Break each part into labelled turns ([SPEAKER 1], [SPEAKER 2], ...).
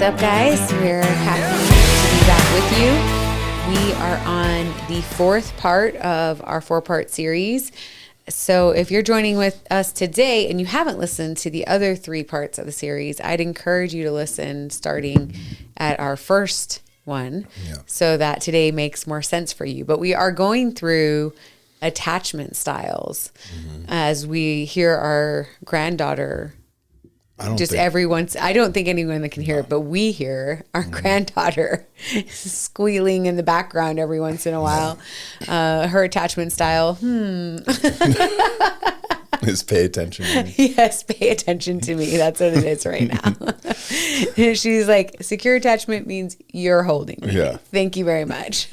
[SPEAKER 1] What's up, guys? We're happy to be back with you. We are on the fourth part of our four-part series. So if you're joining with us today and you haven't listened to the other three parts of the series, I'd encourage you to listen starting at our first one so that today makes more sense for you. But we are going through attachment styles as we hear our granddaughter I don't think anyone that can hear it, but we hear our granddaughter squealing in the background every once in a while. Her attachment style,
[SPEAKER 2] is pay attention to me.
[SPEAKER 1] Yes, pay attention to me. That's what it is right now. She's like, secure attachment means you're holding me.
[SPEAKER 2] Yeah.
[SPEAKER 1] Thank you very much.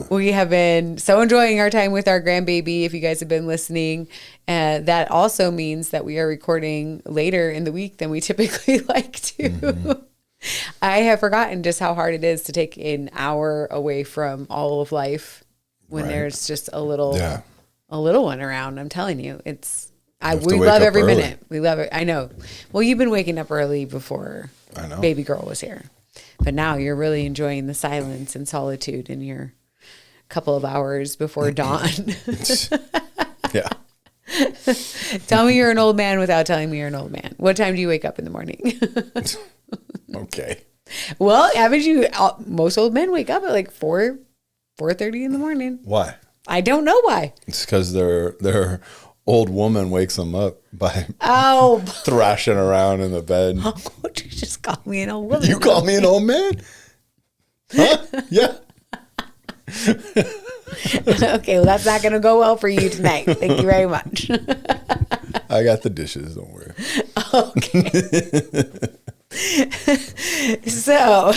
[SPEAKER 1] We have been so enjoying our time with our grandbaby. If you guys have been listening, that also means that we are recording later in the week than we typically like to. I have forgotten just how hard it is to take an hour away from all of life when there's just a little one around. I'm telling you, we love every minute. We love it. I know. Well, you've been waking up early before baby girl was here, but now you're really enjoying the silence and solitude in your couple of hours before dawn.
[SPEAKER 2] Yeah.
[SPEAKER 1] Tell me you're an old man without telling me you're an old man. What time do you wake up in the morning?
[SPEAKER 2] Okay.
[SPEAKER 1] Well, haven't you? Most old men wake up at like 4:30 in the morning.
[SPEAKER 2] Why?
[SPEAKER 1] I don't know why.
[SPEAKER 2] It's because their old woman wakes them up by thrashing around in the bed.
[SPEAKER 1] Oh, you just call me an old woman.
[SPEAKER 2] You call me an old man? Huh? Yeah.
[SPEAKER 1] Okay, well, that's not going to go well for you tonight. Thank you very much.
[SPEAKER 2] I got the dishes. Don't worry.
[SPEAKER 1] Okay. So,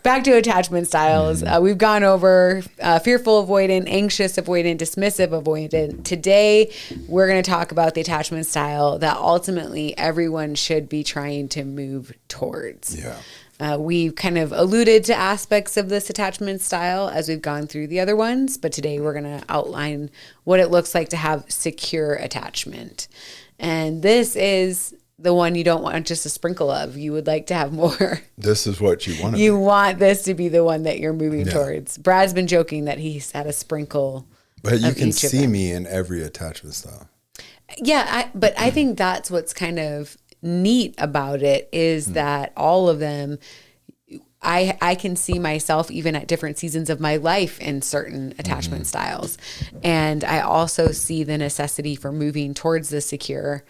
[SPEAKER 1] back to attachment styles. We've gone over fearful avoidant, anxious avoidant, dismissive avoidant. Today, we're going to talk about the attachment style that ultimately everyone should be trying to move towards.
[SPEAKER 2] Yeah.
[SPEAKER 1] We've kind of alluded to aspects of this attachment style as we've gone through the other ones, but today we're going to outline what it looks like to have secure attachment. And this is the one you don't want just a sprinkle of. You would like to have more.
[SPEAKER 2] This is what you want.
[SPEAKER 1] You want this to be the one that you're moving towards. Brad's been joking that he's had a sprinkle.
[SPEAKER 2] But you can see me in every attachment style.
[SPEAKER 1] Yeah, but I think that's what's kind of neat about it is that all of them, I can see myself even at different seasons of my life in certain attachment styles. And I also see the necessity for moving towards the secure.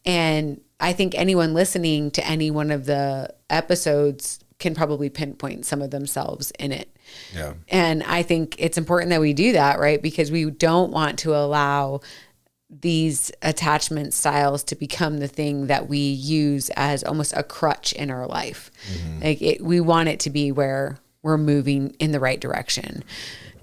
[SPEAKER 1] And I think anyone listening to any one of the episodes can probably pinpoint some of themselves in it.
[SPEAKER 2] Yeah.
[SPEAKER 1] And I think it's important that we do that, right? Because we don't want to allow these attachment styles to become the thing that we use as almost a crutch in our life. Like we want it to be where we're moving in the right direction.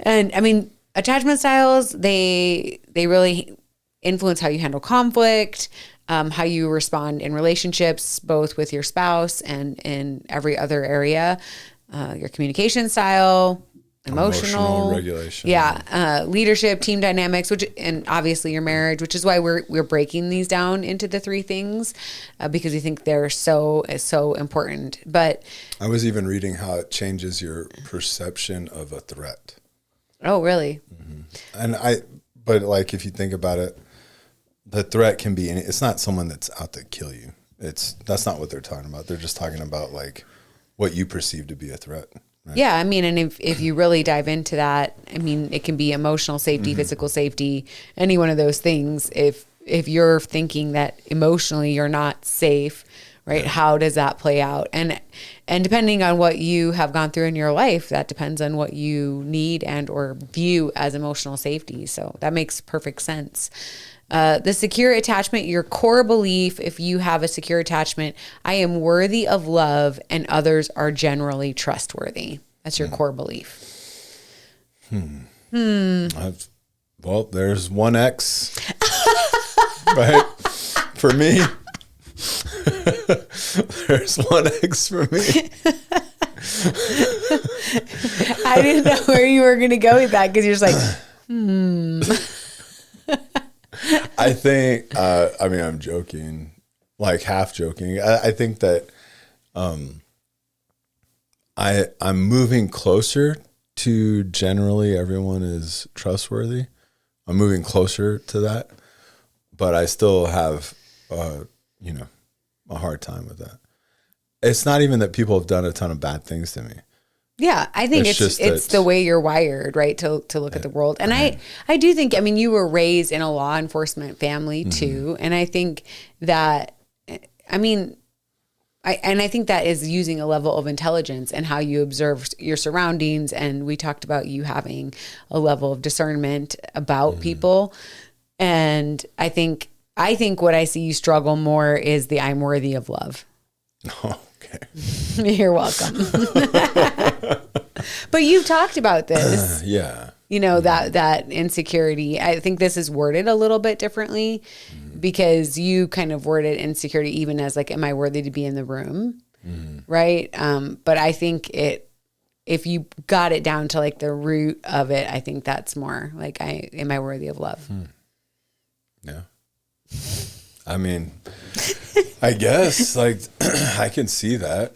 [SPEAKER 1] And I mean, attachment styles, they really influence how you handle conflict, how you respond in relationships, both with your spouse and in every other area, your communication style, emotional
[SPEAKER 2] regulation,
[SPEAKER 1] leadership, team dynamics, and obviously your marriage, which is why we're breaking these down into the three things because we think they're so important. But
[SPEAKER 2] I was even reading how it changes your perception of a threat.
[SPEAKER 1] Oh, really?
[SPEAKER 2] But like if you think about it, the threat can be it's not someone that's out to kill you. That's not what they're talking about. They're just talking about like what you perceive to be a threat. Right?
[SPEAKER 1] Yeah, I mean, and if you really dive into that, I mean, it can be emotional safety, physical safety, any one of those things. If you're thinking that emotionally you're not safe, right? How does that play out? And depending on what you have gone through in your life, that depends on what you need and or view as emotional safety. So that makes perfect sense. The secure attachment, your core belief, if you have a secure attachment, I am worthy of love and others are generally trustworthy. That's your core belief.
[SPEAKER 2] Well, there's one X, right? For me, there's one X for me.
[SPEAKER 1] I didn't know where you were going to go with that because you're just like,
[SPEAKER 2] I think, I'm joking, like half joking. I think that I'm moving closer to generally everyone is trustworthy. I'm moving closer to that, but I still have, a hard time with that. It's not even that people have done a ton of bad things to me.
[SPEAKER 1] Yeah, I think it's the way you're wired, right, to look at the world. And I do think, I mean, you were raised in a law enforcement family too, and I think that, I mean, I think that is using a level of intelligence and how you observe your surroundings. And we talked about you having a level of discernment about people. And I think what I see you struggle more is the I'm worthy of love.
[SPEAKER 2] Okay.
[SPEAKER 1] You're welcome. But you've talked about this.
[SPEAKER 2] Yeah.
[SPEAKER 1] You know, that insecurity. I think this is worded a little bit differently because you kind of worded insecurity even as like, am I worthy to be in the room? Right. But I think if you got it down to like the root of it, I think that's more like, am I worthy of love?
[SPEAKER 2] Yeah. I mean, I guess like I can see that,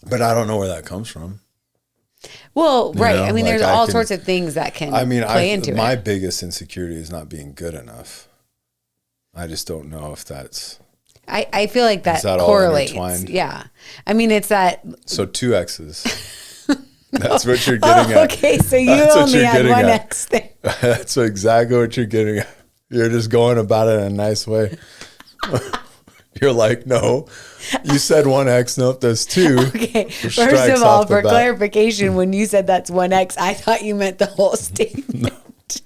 [SPEAKER 2] but I don't know where that comes from.
[SPEAKER 1] Well, right.
[SPEAKER 2] You know,
[SPEAKER 1] I mean,
[SPEAKER 2] like
[SPEAKER 1] there's all sorts of things that can play into
[SPEAKER 2] my
[SPEAKER 1] it.
[SPEAKER 2] biggest insecurity is not being good enough. I just don't know if that's.
[SPEAKER 1] I feel like that
[SPEAKER 2] all
[SPEAKER 1] correlates.
[SPEAKER 2] intertwined?
[SPEAKER 1] Yeah. I mean, it's that.
[SPEAKER 2] So 2 X's. That's what you're getting at.
[SPEAKER 1] Okay, so you only had one X thing.
[SPEAKER 2] That's exactly what you're getting at. You're just going about it in a nice way. You're like, no, you said 1X. Nope, there's 2.
[SPEAKER 1] Okay. First of all, for clarification, when you said that's 1X, I thought you meant the whole statement.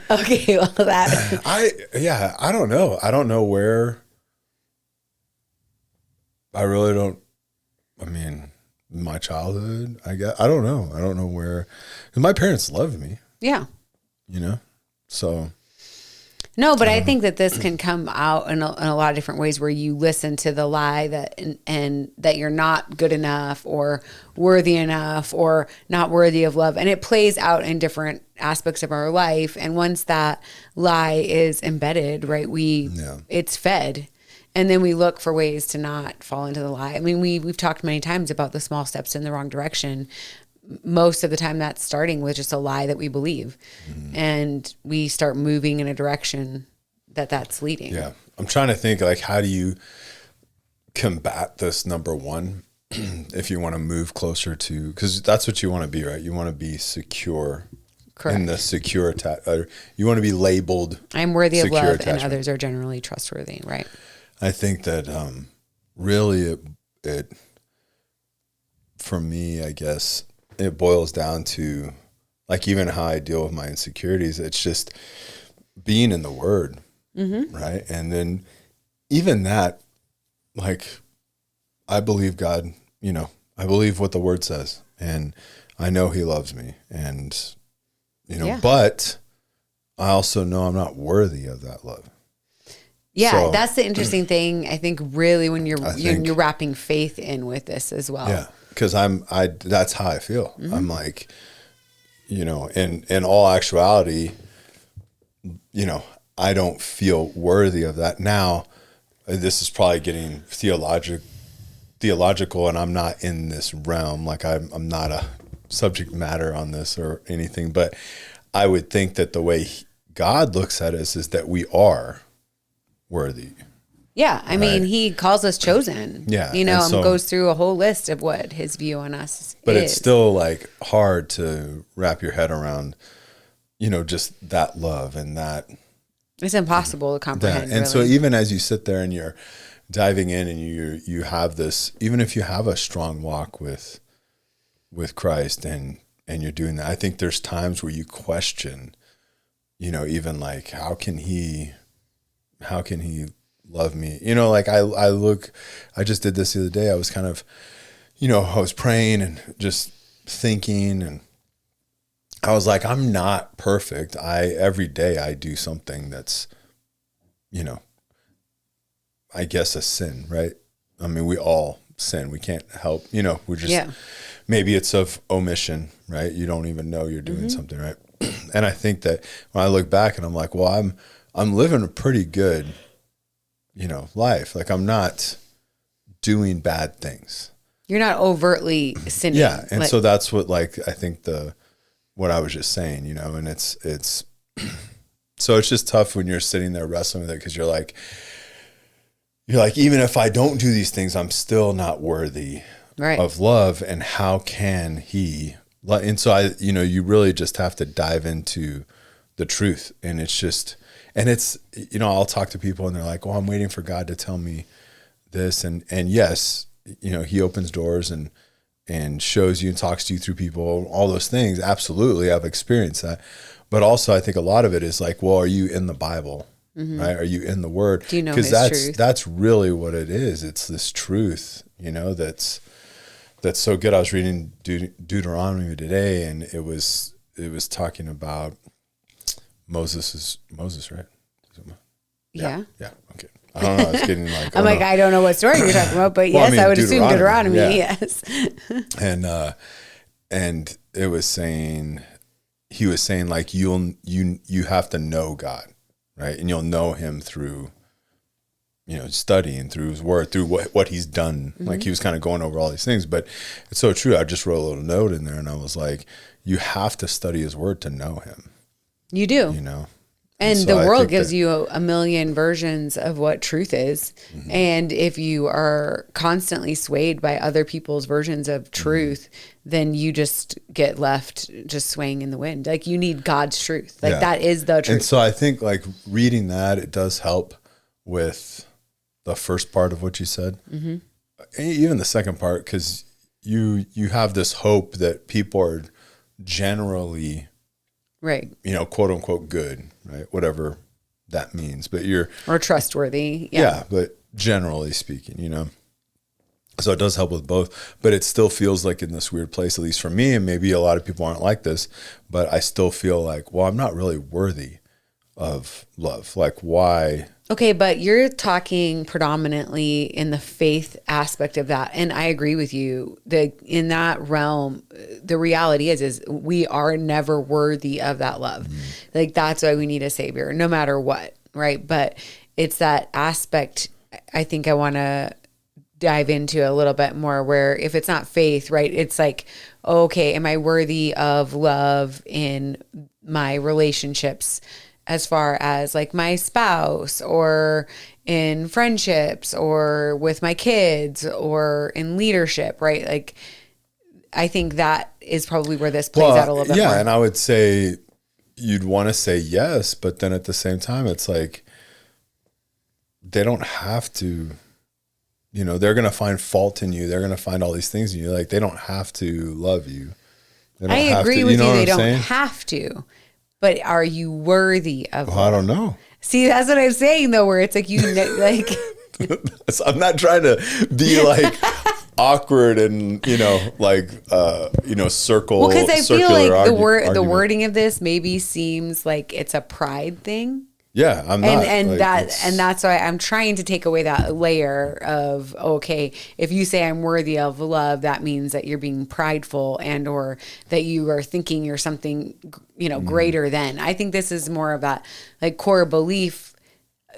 [SPEAKER 1] Okay, well that.
[SPEAKER 2] I don't know. I don't know where. I really don't. I mean, my childhood, I guess. I don't know. I don't know where. 'Cause my parents loved me.
[SPEAKER 1] Yeah.
[SPEAKER 2] You know? So.
[SPEAKER 1] No, but I think that this can come out in a lot of different ways where you listen to the lie that and that you're not good enough or worthy enough or not worthy of love. And it plays out in different aspects of our life. And once that lie is embedded, right, it's fed. And then we look for ways to not fall into the lie. I mean, we've talked many times about the small steps in the wrong direction. Most of the time that's starting with just a lie that we believe. And we start moving in a direction that's leading.
[SPEAKER 2] Yeah. I'm trying to think like, how do you combat this? Number one, if you want to move closer to, because that's what you want to be, right? You want to be secure. Correct. In the secure, you want to be labeled. I'm worthy of love attachment.
[SPEAKER 1] And others are generally trustworthy, right?
[SPEAKER 2] I think that really it, for me, I guess, it boils down to like even how I deal with my insecurities. It's just being in the Word, right? And then even that, like, I believe God, I believe what the Word says, and I know He loves me, and but I also know I'm not worthy of that love.
[SPEAKER 1] Yeah, so, that's the interesting thing. I think really when you're wrapping faith in with this as well.
[SPEAKER 2] Yeah. Because that's how I feel. I'm like, in all actuality, I don't feel worthy of that. Now, this is probably getting theological, and I'm not in this realm. Like I'm not a subject matter on this or anything. But I would think that the way God looks at us is that we are worthy.
[SPEAKER 1] Yeah, I mean, He calls us chosen.
[SPEAKER 2] Yeah,
[SPEAKER 1] and goes through a whole list of what His view on us
[SPEAKER 2] but
[SPEAKER 1] is.
[SPEAKER 2] It's still like hard to wrap your head around, just that love and that.
[SPEAKER 1] It's impossible to comprehend.
[SPEAKER 2] And really. So even as you sit there and you're diving in and you have this, even if you have a strong walk with Christ and you're doing that, I think there's times where you question, even like, how can He love me? Like I just did this the other day. I was kind of, I was praying and just thinking, and I was like, I'm not perfect. Every day I do something that's, I guess a sin, right? I mean, we all sin. We can't help, we're just, maybe it's of omission, right? You don't even know you're doing something, right? And I think that when I look back and I'm like, well, I'm living pretty good life. Like I'm not doing bad things.
[SPEAKER 1] You're not overtly sinning.
[SPEAKER 2] Yeah. And so that's what, like, I think what I was just saying, and it's, so it's just tough when you're sitting there wrestling with it. Cause you're like, even if I don't do these things, I'm still not worthy of love. And how can he, and so you really just have to dive into the truth. And it's just, and it's, I'll talk to people and they're like, I'm waiting for God to tell me this. And yes, he opens doors and shows you and talks to you through people, all those things. Absolutely. I've experienced that. But also I think a lot of it is like, well, are you in the Bible? Mm-hmm. Right? Are you in the Word?
[SPEAKER 1] Do you know his truth?
[SPEAKER 2] That's really what it is. It's this truth, that's so good. I was reading Deuteronomy today, and it was talking about Moses, right?
[SPEAKER 1] Yeah.
[SPEAKER 2] Yeah. Okay. I don't know. I was getting like,
[SPEAKER 1] I'm like, I don't know what story you're talking about, but yes, I would assume Deuteronomy.
[SPEAKER 2] Yeah.
[SPEAKER 1] Yes.
[SPEAKER 2] And it was saying, he was saying like, you have to know God, right? And you'll know him through, studying through his word, through what he's done. Mm-hmm. Like he was kind of going over all these things, but it's so true. I just wrote a little note in there and I was like, you have to study his word to know him.
[SPEAKER 1] You do. And so the world gives you a million versions of what truth is. Mm-hmm. And if you are constantly swayed by other people's versions of truth, mm-hmm. then you just get left just swaying in the wind. Like you need God's truth. Like that is the truth.
[SPEAKER 2] And so I think like reading that, it does help with the first part of what you said. Mm-hmm. And even the second part, because you have this hope that people are generally
[SPEAKER 1] right,
[SPEAKER 2] quote unquote good, right? Whatever that means, but
[SPEAKER 1] or trustworthy.
[SPEAKER 2] Yeah, but generally speaking, so it does help with both, but it still feels like in this weird place, at least for me, and maybe a lot of people aren't like this, but I still feel like, well, I'm not really worthy of love. Like why?
[SPEAKER 1] Okay, but you're talking predominantly in the faith aspect of that. And I agree with you that in that realm, the reality is we are never worthy of that love. Mm-hmm. Like that's why we need a savior, no matter what, right? But it's that aspect I think I want to dive into a little bit more where if it's not faith, right? It's like, okay, am I worthy of love in my relationships? As far as like my spouse or in friendships or with my kids or in leadership, right? Like, I think that is probably where this plays out a little bit more.
[SPEAKER 2] Yeah, and I would say you'd want to say yes, but then at the same time, it's like they don't have to, they're going to find fault in you. They're going to find all these things in you. Like, they don't have to love you.
[SPEAKER 1] I agree with you. They don't have to. But are you worthy of
[SPEAKER 2] I don't know.
[SPEAKER 1] See, that's what I'm saying, though, where it's like you like.
[SPEAKER 2] I'm not trying to be like awkward and circle.
[SPEAKER 1] Well, because I feel like the wording of this maybe seems like it's a pride thing.
[SPEAKER 2] Yeah, I'm not.
[SPEAKER 1] And that's why I'm trying to take away that layer of, okay, if you say I'm worthy of love, that means that you're being prideful and or that you are thinking you're something, greater than. I think this is more of that like core belief,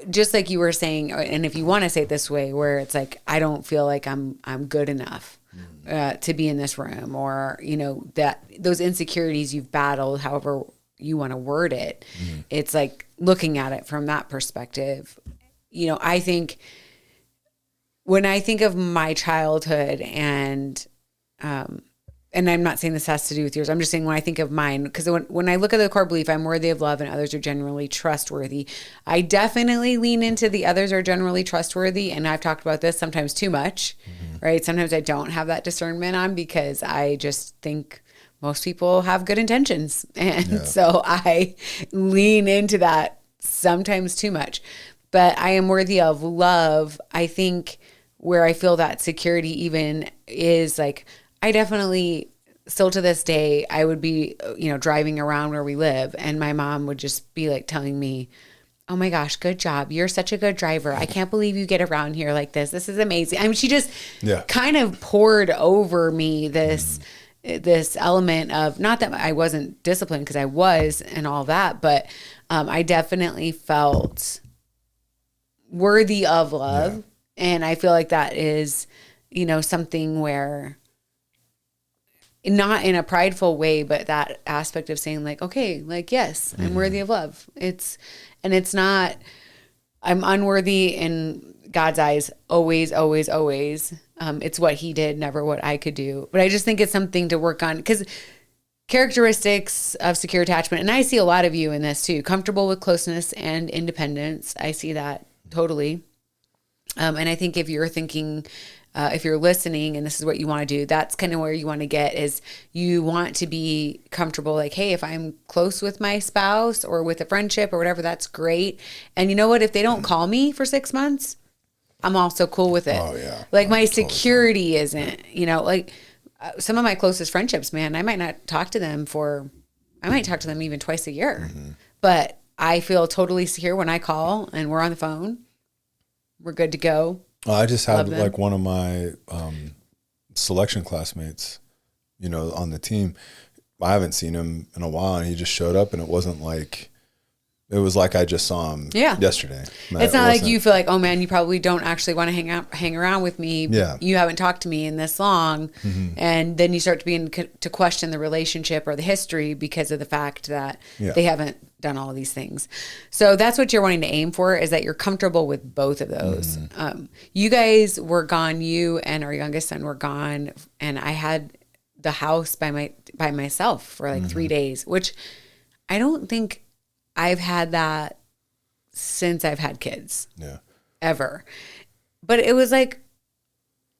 [SPEAKER 1] just like you were saying, and if you want to say it this way, where it's like, I don't feel like I'm good enough to be in this room, or, that those insecurities you've battled, however you want to word it. Mm-hmm. It's like looking at it from that perspective. I think when I think of my childhood and I'm not saying this has to do with yours. I'm just saying when I think of mine, because when I look at the core belief, I'm worthy of love and others are generally trustworthy. I definitely lean into the others are generally trustworthy. And I've talked about this sometimes too much, mm-hmm. right? Sometimes I don't have that discernment on because I just think most people have good intentions. And so I lean into that sometimes too much. But I am worthy of love. I think where I feel that security even is like, I definitely still to this day, I would be, driving around where we live and my mom would just be like telling me, oh my gosh, good job. You're such a good driver. I can't believe you get around here like this. This is amazing. I mean, she just kind of poured over me this element of, not that I wasn't disciplined because I was and all that, but I definitely felt worthy of love. And I feel like that is, something where, not in a prideful way, but that aspect of saying like, okay, like, yes, I'm worthy of love. It's not, I'm unworthy in God's eyes, always, always, always. It's what he did, never what I could do. But I just think it's something to work on, because characteristics of secure attachment, and I see a lot of you in this too, comfortable with closeness and independence. I see that totally. And I think if you're thinking, if you're listening and this is what you want to do, that's kind of where you want to get, is you want to be comfortable. Like, hey, if I'm close with my spouse or with a friendship or whatever, that's great. And you know what? If they don't call me for 6 months, I'm also cool with it.
[SPEAKER 2] Oh, yeah.
[SPEAKER 1] Like my security isn't, like some of my closest friendships, man, I might talk to them even twice a year, but I feel totally secure when I call and we're on the phone. We're good to go.
[SPEAKER 2] I just had like one of my selection classmates, on the team. I haven't seen him in a while, and he just showed up, and it was like I just saw him yesterday.
[SPEAKER 1] It's not like you feel like, oh man, you probably don't actually want to hang around with me.
[SPEAKER 2] Yeah.
[SPEAKER 1] You haven't talked to me in this long. And then you start to question the relationship or the history because of the fact that they haven't done all of these things. So that's what you're wanting to aim for, is that you're comfortable with both of those. You guys were gone, you and our youngest son were gone, and I had the house by myself for like 3 days, which I don't think I've had that since I've had kids. Ever. But it was like,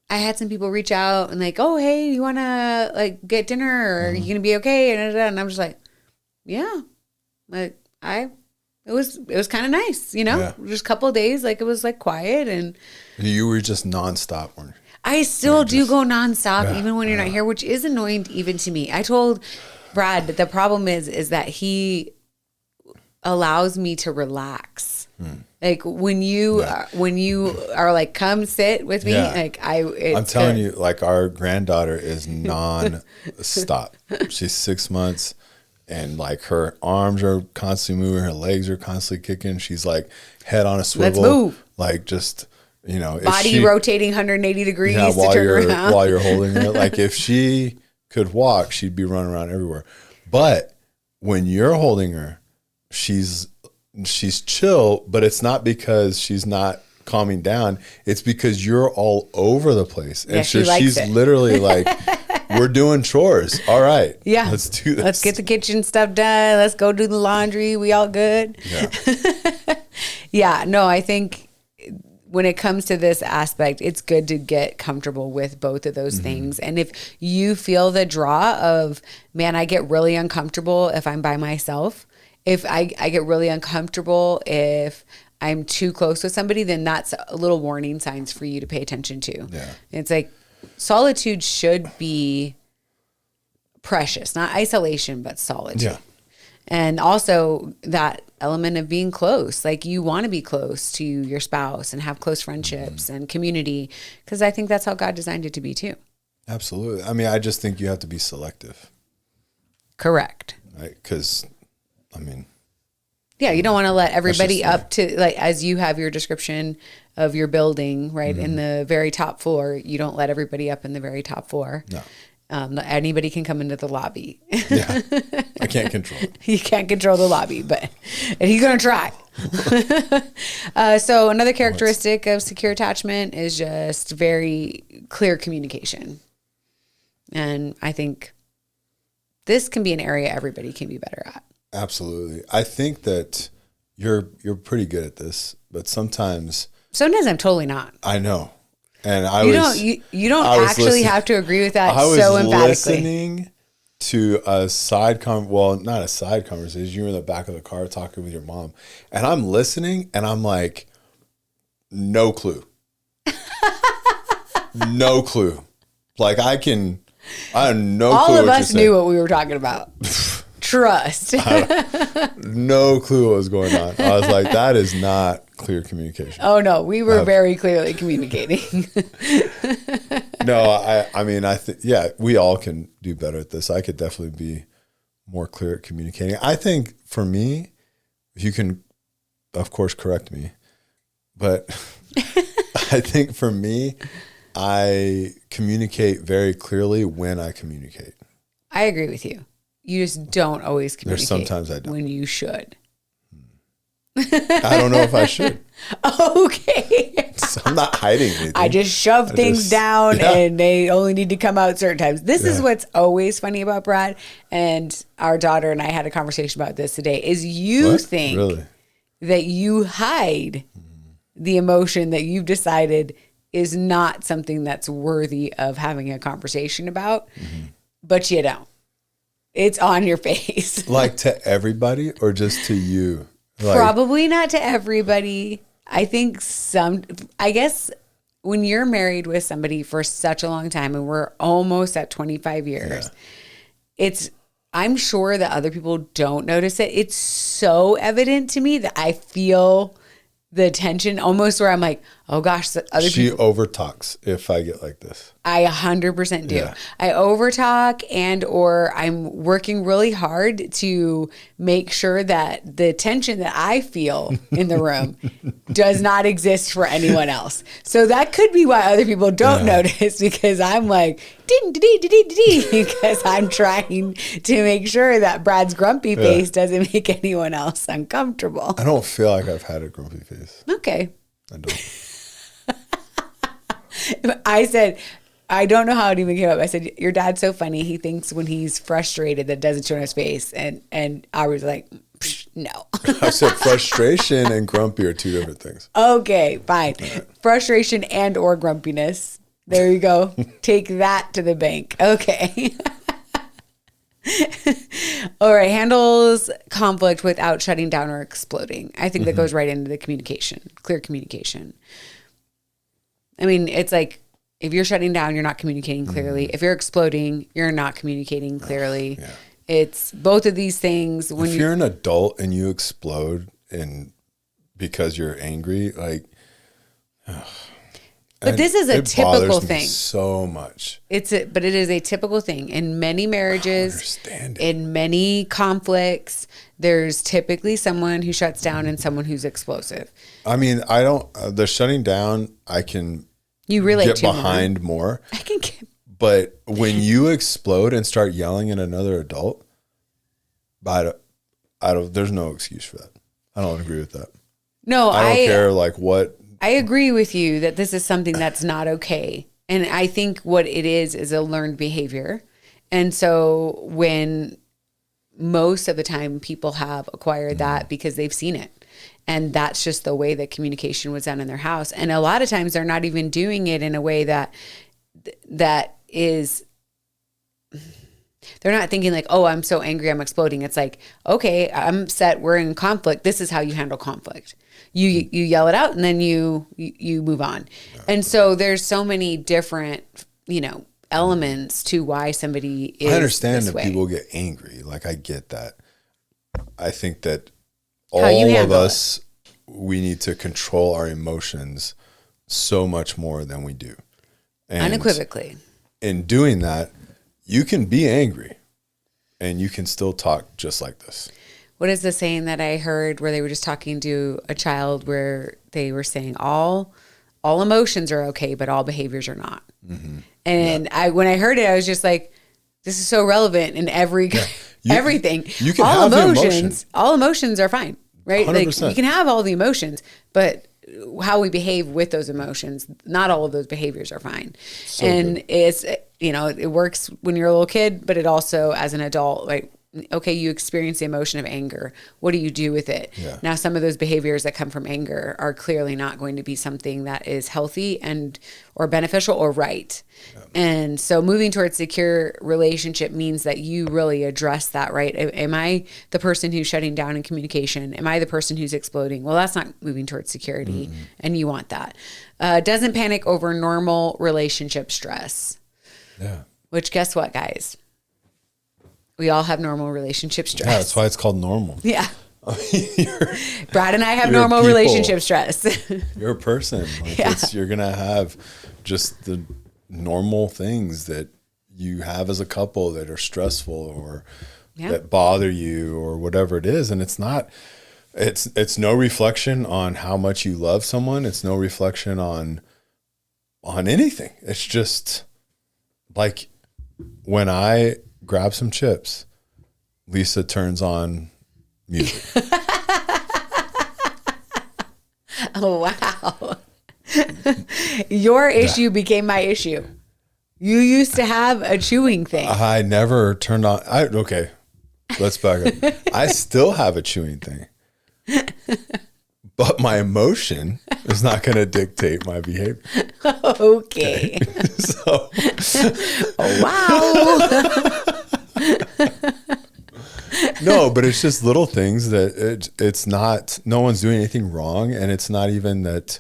[SPEAKER 1] I had some people reach out and like, oh, hey, you want to like get dinner, or are you going to be okay? And I'm just like, yeah. Like it was kind of nice, just a couple of days. Like it was like quiet, and
[SPEAKER 2] you were just nonstop. Weren't you?
[SPEAKER 1] I still do go nonstop, even when you're not here, which is annoying even to me. I told Brad that the problem is that he allows me to relax. Like when you are like, come sit with me. Like I'm
[SPEAKER 2] telling you, like our granddaughter is non-stop. She's 6 months, and like her arms are constantly moving, her legs are constantly kicking. She's like head on a swivel.
[SPEAKER 1] Let's move.
[SPEAKER 2] Like just,
[SPEAKER 1] body rotating 180 degrees to turn around.
[SPEAKER 2] While you're holding her. Like if she could walk, she'd be running around everywhere. But when you're holding her, she's chill, but it's not because she's not calming down. It's because you're all over the place. And so she's literally like, we're doing chores. All right.
[SPEAKER 1] Yeah.
[SPEAKER 2] Let's do this.
[SPEAKER 1] Let's get the kitchen stuff done. Let's go do the laundry. We all good?
[SPEAKER 2] Yeah.
[SPEAKER 1] No, I think when it comes to this aspect, it's good to get comfortable with both of those things. And if you feel the draw of, man, I get really uncomfortable if I'm by myself, if I get really uncomfortable if I'm too close with somebody, then that's a little warning signs for you to pay attention to.
[SPEAKER 2] Yeah.
[SPEAKER 1] It's like solitude should be precious, not isolation, but solitude.
[SPEAKER 2] Yeah.
[SPEAKER 1] And also that element of being close, like you want to be close to your spouse and have close friendships and community, because I think that's how God designed it to be too.
[SPEAKER 2] Absolutely. I mean, I just think you have to be selective.
[SPEAKER 1] Correct.
[SPEAKER 2] Right? Because, I mean,
[SPEAKER 1] yeah, you don't want to let everybody up to, like, as you have your description of your building, right, in the very top floor, you don't let everybody up in the very top floor. No. Anybody can come into the lobby.
[SPEAKER 2] Yeah, I can't control it.
[SPEAKER 1] You can't control the lobby, and he's going to try. So another characteristic of secure attachment is just very clear communication. And I think this can be an area everybody can be better at.
[SPEAKER 2] Absolutely. I think that you're pretty good at this, but sometimes I'm
[SPEAKER 1] totally not.
[SPEAKER 2] I know. And
[SPEAKER 1] you don't actually have to agree with that so emphatically.
[SPEAKER 2] I was listening to a not a side conversation. You were in the back of the car talking with your mom, and I'm listening, and I'm like, no clue. No clue. Like I have no clue.
[SPEAKER 1] All of us knew what we were talking about. Trust.
[SPEAKER 2] No clue what was going on. I was like, that is not clear communication.
[SPEAKER 1] Oh no, we were very clearly communicating.
[SPEAKER 2] No, I mean, I think, we all can do better at this. I could definitely be more clear at communicating. I think for me, you can, of course, correct me, But I think for me, I communicate very clearly when I communicate.
[SPEAKER 1] I agree with you. You just don't always communicate.
[SPEAKER 2] There's sometimes I don't.
[SPEAKER 1] When you should.
[SPEAKER 2] I don't know if I should.
[SPEAKER 1] Okay.
[SPEAKER 2] So I'm not hiding anything.
[SPEAKER 1] I just shove things down and they only need to come out certain times. This is what's always funny about Brad. And our daughter and I had a conversation about this today, is you think that you hide the emotion that you've decided is not something that's worthy of having a conversation about, but you don't. It's on your face.
[SPEAKER 2] Like to everybody or just to you? Like,
[SPEAKER 1] probably not to everybody. I think I guess when you're married with somebody for such a long time, and we're almost at 25 years, I'm sure that other people don't notice it. It's so evident to me that I feel the tension almost where I'm like, oh gosh,
[SPEAKER 2] she overtalks if I get like this.
[SPEAKER 1] I 100% do. Yeah. I overtalk or I'm working really hard to make sure that the tension that I feel in the room does not exist for anyone else. So that could be why other people don't notice, because I'm like, because I'm trying to make sure that Brad's grumpy face doesn't make anyone else uncomfortable.
[SPEAKER 2] I don't feel like I've had a grumpy face.
[SPEAKER 1] Okay.
[SPEAKER 2] I don't.
[SPEAKER 1] I said, I don't know how it even came up. I said, your dad's so funny. He thinks when he's frustrated that doesn't show on his face. And I was like, no.
[SPEAKER 2] I said frustration and grumpy are two different things.
[SPEAKER 1] Okay, fine. Right. Frustration and or grumpiness. There you go. Take that to the bank. Okay. All right. Handles conflict without shutting down or exploding. I think that goes right into the communication, clear communication. I mean, it's like if you're shutting down, you're not communicating clearly. If you're exploding, you're not communicating clearly. Yeah. It's both of these things.
[SPEAKER 2] When you're an adult and you explode because you're angry, like,
[SPEAKER 1] but this is a typical thing.
[SPEAKER 2] So much.
[SPEAKER 1] But it is a typical thing in many marriages, in many conflicts. There's typically someone who shuts down and someone who's explosive.
[SPEAKER 2] I mean, the shutting down, I can get behind more.
[SPEAKER 1] I can get.
[SPEAKER 2] But when you explode and start yelling at another adult, there's no excuse for that. I don't agree with that.
[SPEAKER 1] No,
[SPEAKER 2] I don't care like what.
[SPEAKER 1] I agree with you that this is something that's not okay. And I think what it is a learned behavior. And so when most of the time people have acquired that because they've seen it. And that's just the way that communication was done in their house. And a lot of times they're not even doing it in a way that is, they're not thinking like, oh, I'm so angry, I'm exploding. It's like, okay, I'm upset, we're in conflict. This is how you handle conflict. You yell it out and then you move on. And so there's so many different, elements to why somebody is.
[SPEAKER 2] I understand that people get angry. Like I get that. I think that all of us, we need to control our emotions so much more than we do. And
[SPEAKER 1] unequivocally.
[SPEAKER 2] In doing that, you can be angry and you can still talk just like this.
[SPEAKER 1] What is the saying that I heard where they were just talking to a child where they were saying all emotions are okay, but all behaviors are not. Mm-hmm. And when I heard it, I was just like, this is so relevant in everything. You can have emotions. All emotions are fine, right? 100%. Like you can have all the emotions, but how we behave with those emotions, not all of those behaviors are fine. So and good. It's, it works when you're a little kid, but it also as an adult, like, okay, you experience the emotion of anger. What do you do with it? Yeah. Now, some of those behaviors that come from anger are clearly not going to be something that is healthy or beneficial or right. Yeah. And so moving towards secure relationship means that you really address that, right? Am I the person who's shutting down in communication? Am I the person who's exploding? Well, that's not moving towards security, and you want that. Doesn't panic over normal relationship stress. Yeah. Which guess what, guys? We all have normal relationship stress.
[SPEAKER 2] Yeah, that's why it's called normal.
[SPEAKER 1] Yeah. Brad and I have normal relationship stress.
[SPEAKER 2] You're a person. You're going to have just the normal things that you have as a couple that are stressful or that bother you or whatever it is. And it's not, It's no reflection on how much you love someone. It's no reflection on anything. It's just like when I grab some chips, Lisa turns on music.
[SPEAKER 1] Oh, wow. Your issue became my issue. You used to have a chewing thing.
[SPEAKER 2] I never turned on. Okay, let's back up. I still have a chewing thing, but my emotion is not going to dictate my behavior.
[SPEAKER 1] Okay.
[SPEAKER 2] So,
[SPEAKER 1] oh, wow.
[SPEAKER 2] no, but it's just little things that it's not, no one's doing anything wrong. And it's not even that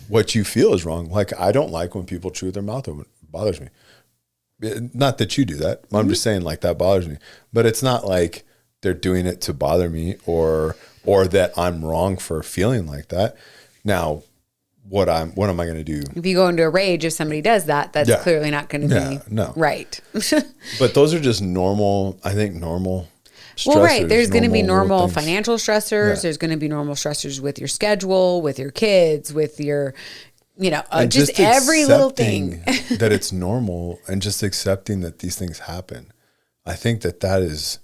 [SPEAKER 2] what you feel is wrong. Like, I don't like when people chew with their mouth open. It bothers me. Not that you do that. I'm just saying, like, that bothers me. But it's not like they're doing it to bother me or that I'm wrong for feeling like that. Now, what am I going to do?
[SPEAKER 1] If you go into a rage, if somebody does that, that's clearly not going to be right.
[SPEAKER 2] But those are just normal, I think, normal stressors.
[SPEAKER 1] Well, right. There's going to be normal
[SPEAKER 2] things.
[SPEAKER 1] financial stressors. Yeah. There's going to be normal stressors with your schedule, with your kids, with your, just every little thing.
[SPEAKER 2] That it's normal and just accepting that these things happen. I think that is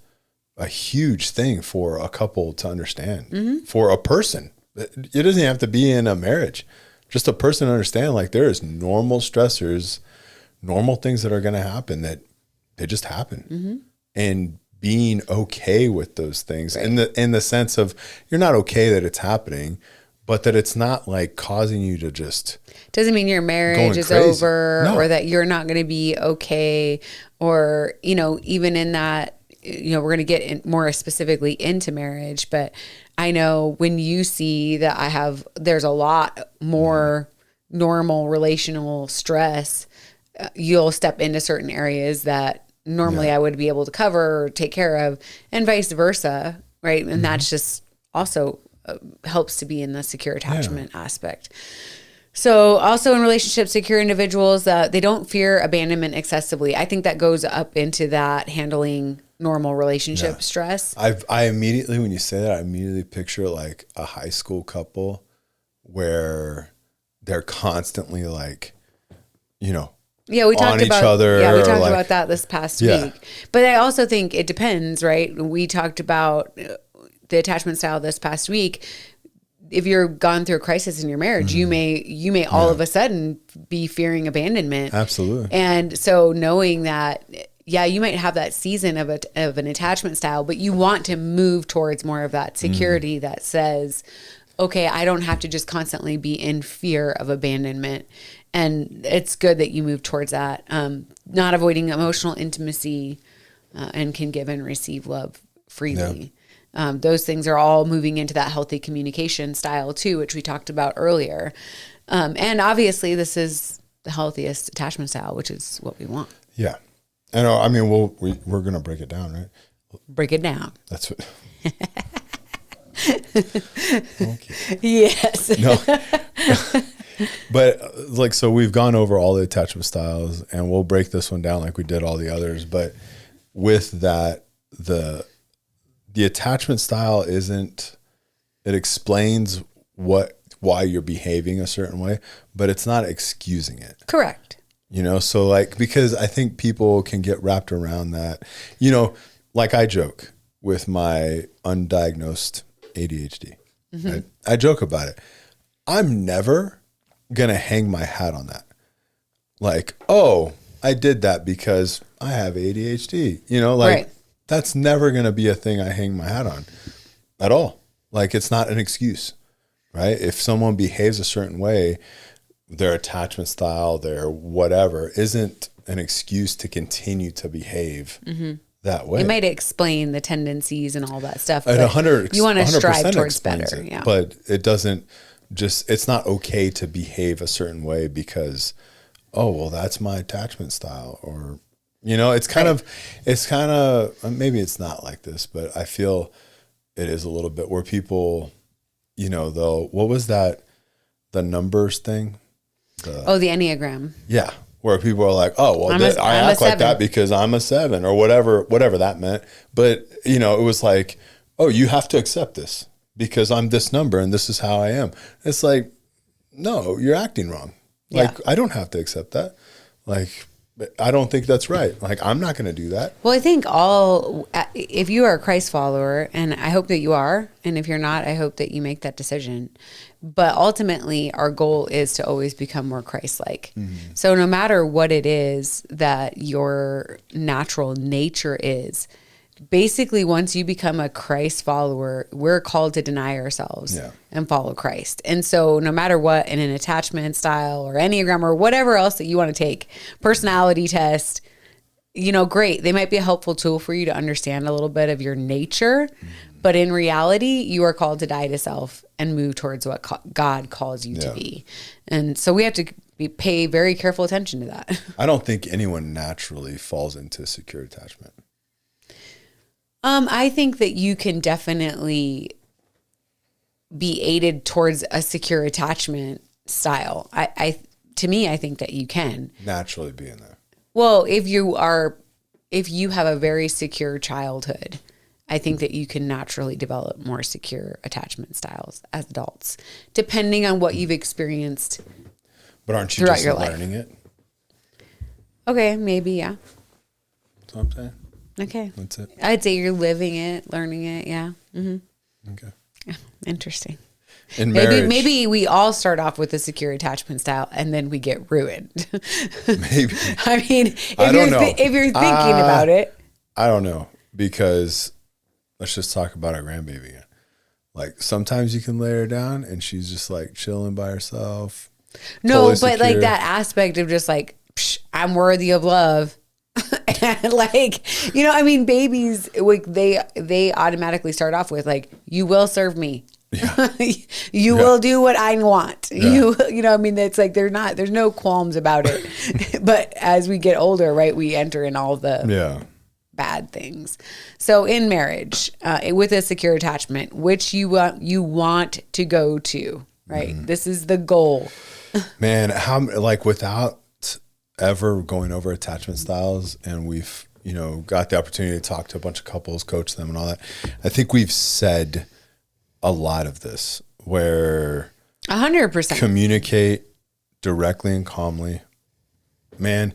[SPEAKER 2] a huge thing for a couple to understand, for a person. It doesn't have to be in a marriage. Just a person to understand, like, there is normal stressors, normal things that are going to happen that they just happen. And being okay with those things in the sense of you're not okay that it's happening, but that it's not like causing you to just
[SPEAKER 1] doesn't mean your marriage is over or that you're not going to be okay or, even in that, we're going to get more specifically into marriage, but I know when you see that there's a lot more normal relational stress, you'll step into certain areas that normally I would be able to cover or take care of, and vice versa. Right. And that's just also helps to be in the secure attachment aspect. So also in relationships, secure individuals, they don't fear abandonment excessively. I think that goes up into that handling normal relationship stress.
[SPEAKER 2] I immediately, when you say that, I immediately picture like a high school couple where they're constantly like,
[SPEAKER 1] we talked about about that this past week. But I also think it depends, right? We talked about the attachment style this past week. If you're gone through a crisis in your marriage, you may all of a sudden be fearing abandonment.
[SPEAKER 2] Absolutely.
[SPEAKER 1] And so knowing that, you might have that season of an attachment style, but you want to move towards more of that security that says, okay, I don't have to just constantly be in fear of abandonment. And it's good that you move towards that. Not avoiding emotional intimacy and can give and receive love freely. Yeah. Those things are all moving into that healthy communication style too, which we talked about earlier. And obviously this is the healthiest attachment style, which is what we want.
[SPEAKER 2] Yeah. And I mean, we're going to break it down, right?
[SPEAKER 1] Break it down.
[SPEAKER 2] That's what.
[SPEAKER 1] Okay. Yes.
[SPEAKER 2] No. But like, so we've gone over all the attachment styles and we'll break this one down like we did all the others. But with that, the attachment style it explains why you're behaving a certain way, but it's not excusing it.
[SPEAKER 1] Correct.
[SPEAKER 2] So like, because I think people can get wrapped around that, like I joke with my undiagnosed ADHD. Right? I joke about it. I'm never going to hang my hat on that. Like, oh, I did that because I have ADHD. Right. That's never going to be a thing I hang my hat on at all. Like, it's not an excuse, right? If someone behaves a certain way, their attachment style, their whatever, isn't an excuse to continue to behave that way.
[SPEAKER 1] It might explain the tendencies and all that stuff.
[SPEAKER 2] But you
[SPEAKER 1] want to strive towards better.
[SPEAKER 2] Yeah. But it doesn't it's not okay to behave a certain way because, oh, well, that's my attachment style. Or, it's kind of, maybe it's not like this, but I feel it is a little bit where people, what was that, the numbers thing?
[SPEAKER 1] The Enneagram.
[SPEAKER 2] Yeah. Where people are like, oh, well, I act like that because I'm a 7 or whatever that meant. But, it was like, oh, you have to accept this because I'm this number and this is how I am. It's like, no, you're acting wrong. Like, I don't have to accept that. Like, I don't think that's right. Like, I'm not going to do that.
[SPEAKER 1] Well, I think if you are a Christ follower, and I hope that you are, and if you're not, I hope that you make that decision. But ultimately, our goal is to always become more Christ-like. Mm-hmm. So no matter what it is that your natural nature is, basically, once you become a Christ follower, we're called to deny ourselves and follow Christ. And so no matter what, in an attachment style or Enneagram or whatever else that you want to take, personality test, great. They might be a helpful tool for you to understand a little bit of your nature. Mm-hmm. But in reality, you are called to die to self and move towards what God calls you to be. And so we have to pay very careful attention to that.
[SPEAKER 2] I don't think anyone naturally falls into secure attachment.
[SPEAKER 1] I think that you can definitely be aided towards a secure attachment style. To me, I think that you can
[SPEAKER 2] naturally be in there.
[SPEAKER 1] Well, if you have a very secure childhood, I think that you can naturally develop more secure attachment styles as adults, depending on what you've experienced.
[SPEAKER 2] But aren't you just learning it?
[SPEAKER 1] Okay, maybe, yeah.
[SPEAKER 2] That's what I'm saying.
[SPEAKER 1] Okay.
[SPEAKER 2] That's it.
[SPEAKER 1] I'd say you're living it, learning it, yeah. Mm-hmm.
[SPEAKER 2] Okay.
[SPEAKER 1] Interesting.
[SPEAKER 2] In marriage,
[SPEAKER 1] maybe we all start off with a secure attachment style and then we get ruined.
[SPEAKER 2] Maybe.
[SPEAKER 1] I mean, if you're thinking about it.
[SPEAKER 2] I don't know, because let's just talk about our grandbaby again. Like, sometimes you can lay her down and she's just like chilling by herself.
[SPEAKER 1] No, totally but like that aspect of just like, I'm worthy of love. And like, babies, like they automatically start off with like, you will serve me. Yeah. You will do what I want. Yeah. It's like there's no qualms about it. But as we get older, right, we enter in all the bad things. So in marriage, with a secure attachment, which you want to go to, right? Mm-hmm. This is the goal.
[SPEAKER 2] Man, how, like, without ever going over attachment styles, and we've got the opportunity to talk to a bunch of couples, coach them and all that, I think we've said a lot of this, where
[SPEAKER 1] 100%
[SPEAKER 2] communicate directly and calmly. Man,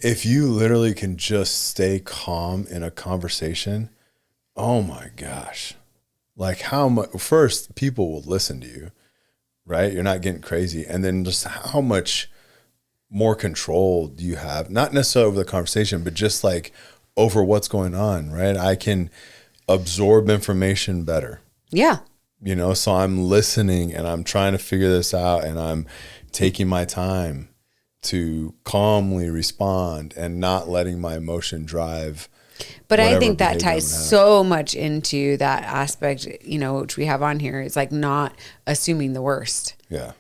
[SPEAKER 2] if you literally can just stay calm in a conversation, oh my gosh, like how much, first, people will listen to you, right? You're not getting crazy. And then just how much more control do you have, not necessarily over the conversation, but just like over what's going on, right? I can absorb information better.
[SPEAKER 1] Yeah.
[SPEAKER 2] So I'm listening and I'm trying to figure this out, and I'm taking my time to calmly respond and not letting my emotion drive.
[SPEAKER 1] But I think that ties so much into that aspect, which we have on here. It's like not assuming the worst.
[SPEAKER 2] Yeah.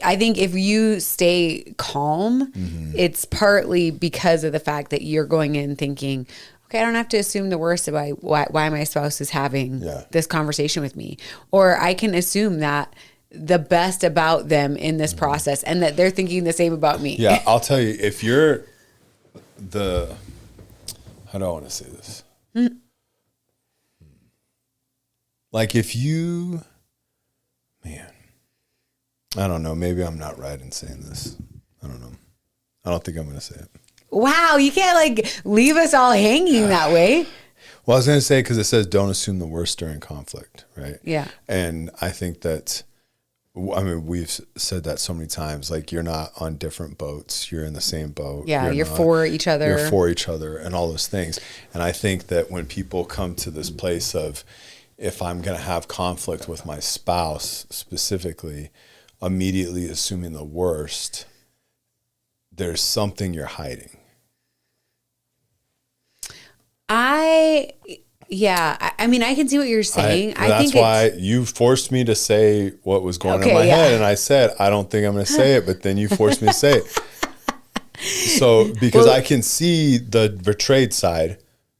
[SPEAKER 1] I think if you stay calm, it's partly because of the fact that you're going in thinking, okay, I don't have to assume the worst about why my spouse is having this conversation with me. Or I can assume that the best about them in this process and that they're thinking the same about me.
[SPEAKER 2] Yeah, I'll tell you, if you're how do I want to say this? Like, if you, man, I don't know, maybe I'm not right in saying this. I don't know. I don't think I'm going to say it.
[SPEAKER 1] Wow, you can't like leave us all hanging that way.
[SPEAKER 2] Well, I was going to say, because it says don't assume the worst during conflict, right?
[SPEAKER 1] Yeah.
[SPEAKER 2] And I think that, we've said that so many times, like, you're not on different boats. You're in the same boat.
[SPEAKER 1] Yeah, you're for each other.
[SPEAKER 2] You're for each other and all those things. And I think that when people come to this place of, if I'm going to have conflict with my spouse specifically, immediately assuming the worst, there's something you're hiding. I can see what you're saying. That's why you forced me to say what was going on in my head. And I said, I don't think I'm going to say it, but then you forced me to say it. So, because I can see the betrayed side,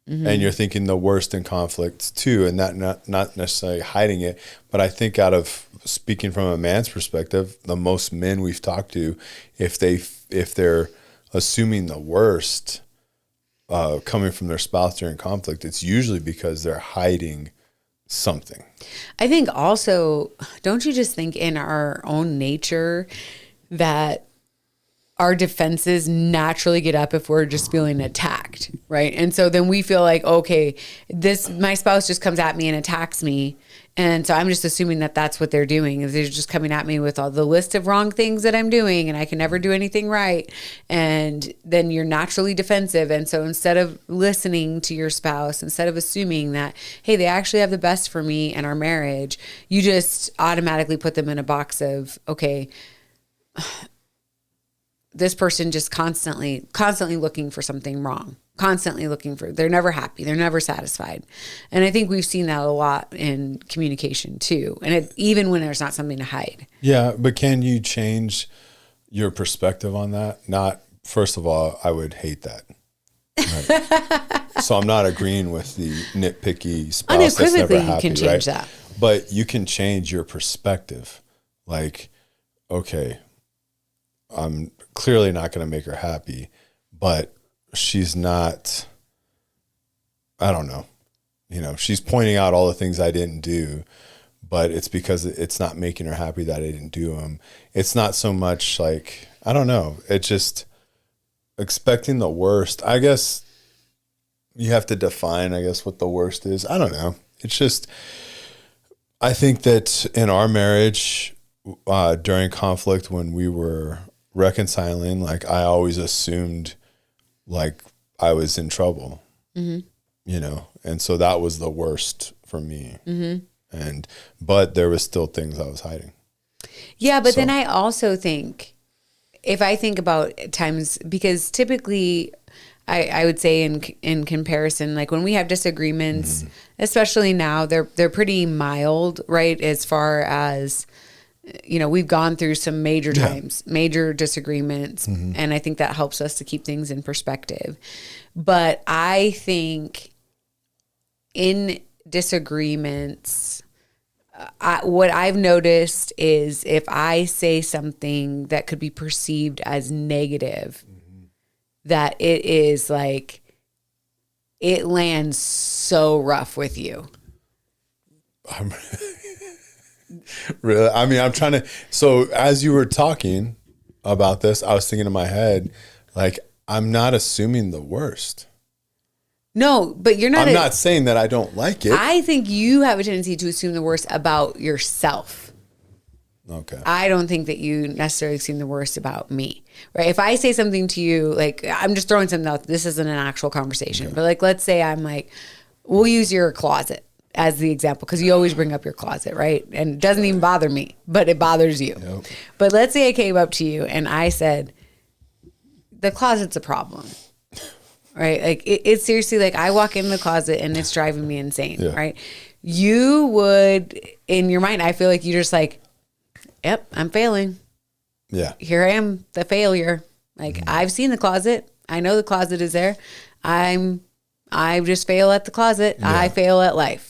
[SPEAKER 2] and you're thinking the worst in conflicts too, and not necessarily hiding it. But I think, out of speaking from a man's perspective, the most men we've talked to, if they're assuming the worst, coming from their spouse during conflict, it's usually because they're hiding something.
[SPEAKER 1] I think also, don't you just think in our own nature that our defenses naturally get up if we're just feeling attacked, right? And so then we feel like, okay, my spouse just comes at me and attacks me. And so I'm just assuming that that's what they're doing, is they're just coming at me with all the list of wrong things that I'm doing and I can never do anything right. And then you're naturally defensive. And so instead of listening to your spouse, instead of assuming that, hey, they actually have the best for me and our marriage, you just automatically put them in a box of, okay, this person just constantly looking for something wrong, they're never happy. They're never satisfied. And I think we've seen that a lot in communication too. And even when there's not something to hide.
[SPEAKER 2] Yeah. But can you change your perspective on that? Not, first of all, I would hate that. Right? So I'm not agreeing with the nitpicky spouse that's never happy,
[SPEAKER 1] you can change
[SPEAKER 2] right?
[SPEAKER 1] that.
[SPEAKER 2] But you can change your perspective. Like, okay, I'm clearly not going to make her happy, but she's not, I don't know, she's pointing out all the things I didn't do, but it's because it's not making her happy that I didn't do them. It's not so much like, I don't know. It's just expecting the worst. I guess you have to define, what the worst is. I don't know. It's just, I think that in our marriage, during conflict, when we were reconciling, like I always assumed like I was in trouble, and so that was the worst for me. But there was still things I was hiding.
[SPEAKER 1] Yeah. But then I also think, if I think about times, because typically I would say in comparison, like when we have disagreements, especially now, they're pretty mild, right? As far as, we've gone through some major times, major disagreements, and I think that helps us to keep things in perspective. But I think in disagreements, what I've noticed is if I say something that could be perceived as negative, that it is like, it lands so rough with you.
[SPEAKER 2] Really? I mean, I'm trying to, so as you were talking about this, I was thinking in my head, like, I'm not assuming the worst.
[SPEAKER 1] No, but you're not.
[SPEAKER 2] I'm not saying that I don't like it.
[SPEAKER 1] I think you have a tendency to assume the worst about yourself.
[SPEAKER 2] Okay.
[SPEAKER 1] I don't think that you necessarily assume the worst about me, right? If I say something to you, like, I'm just throwing something out, this isn't an actual conversation, but like, let's say I'm like, we'll use your closet as the example, because you always bring up your closet, right? And it doesn't even bother me, but it bothers you. Yep. But let's say I came up to you and I said, the closet's a problem, right? Like it's seriously, like I walk in the closet and it's driving me insane, right? You would, in your mind, I feel like you're just like, yep, I'm failing.
[SPEAKER 2] Yeah.
[SPEAKER 1] Here I am, the failure. Like I've seen the closet. I know the closet is there. I just fail at the closet. Yeah. I fail at life.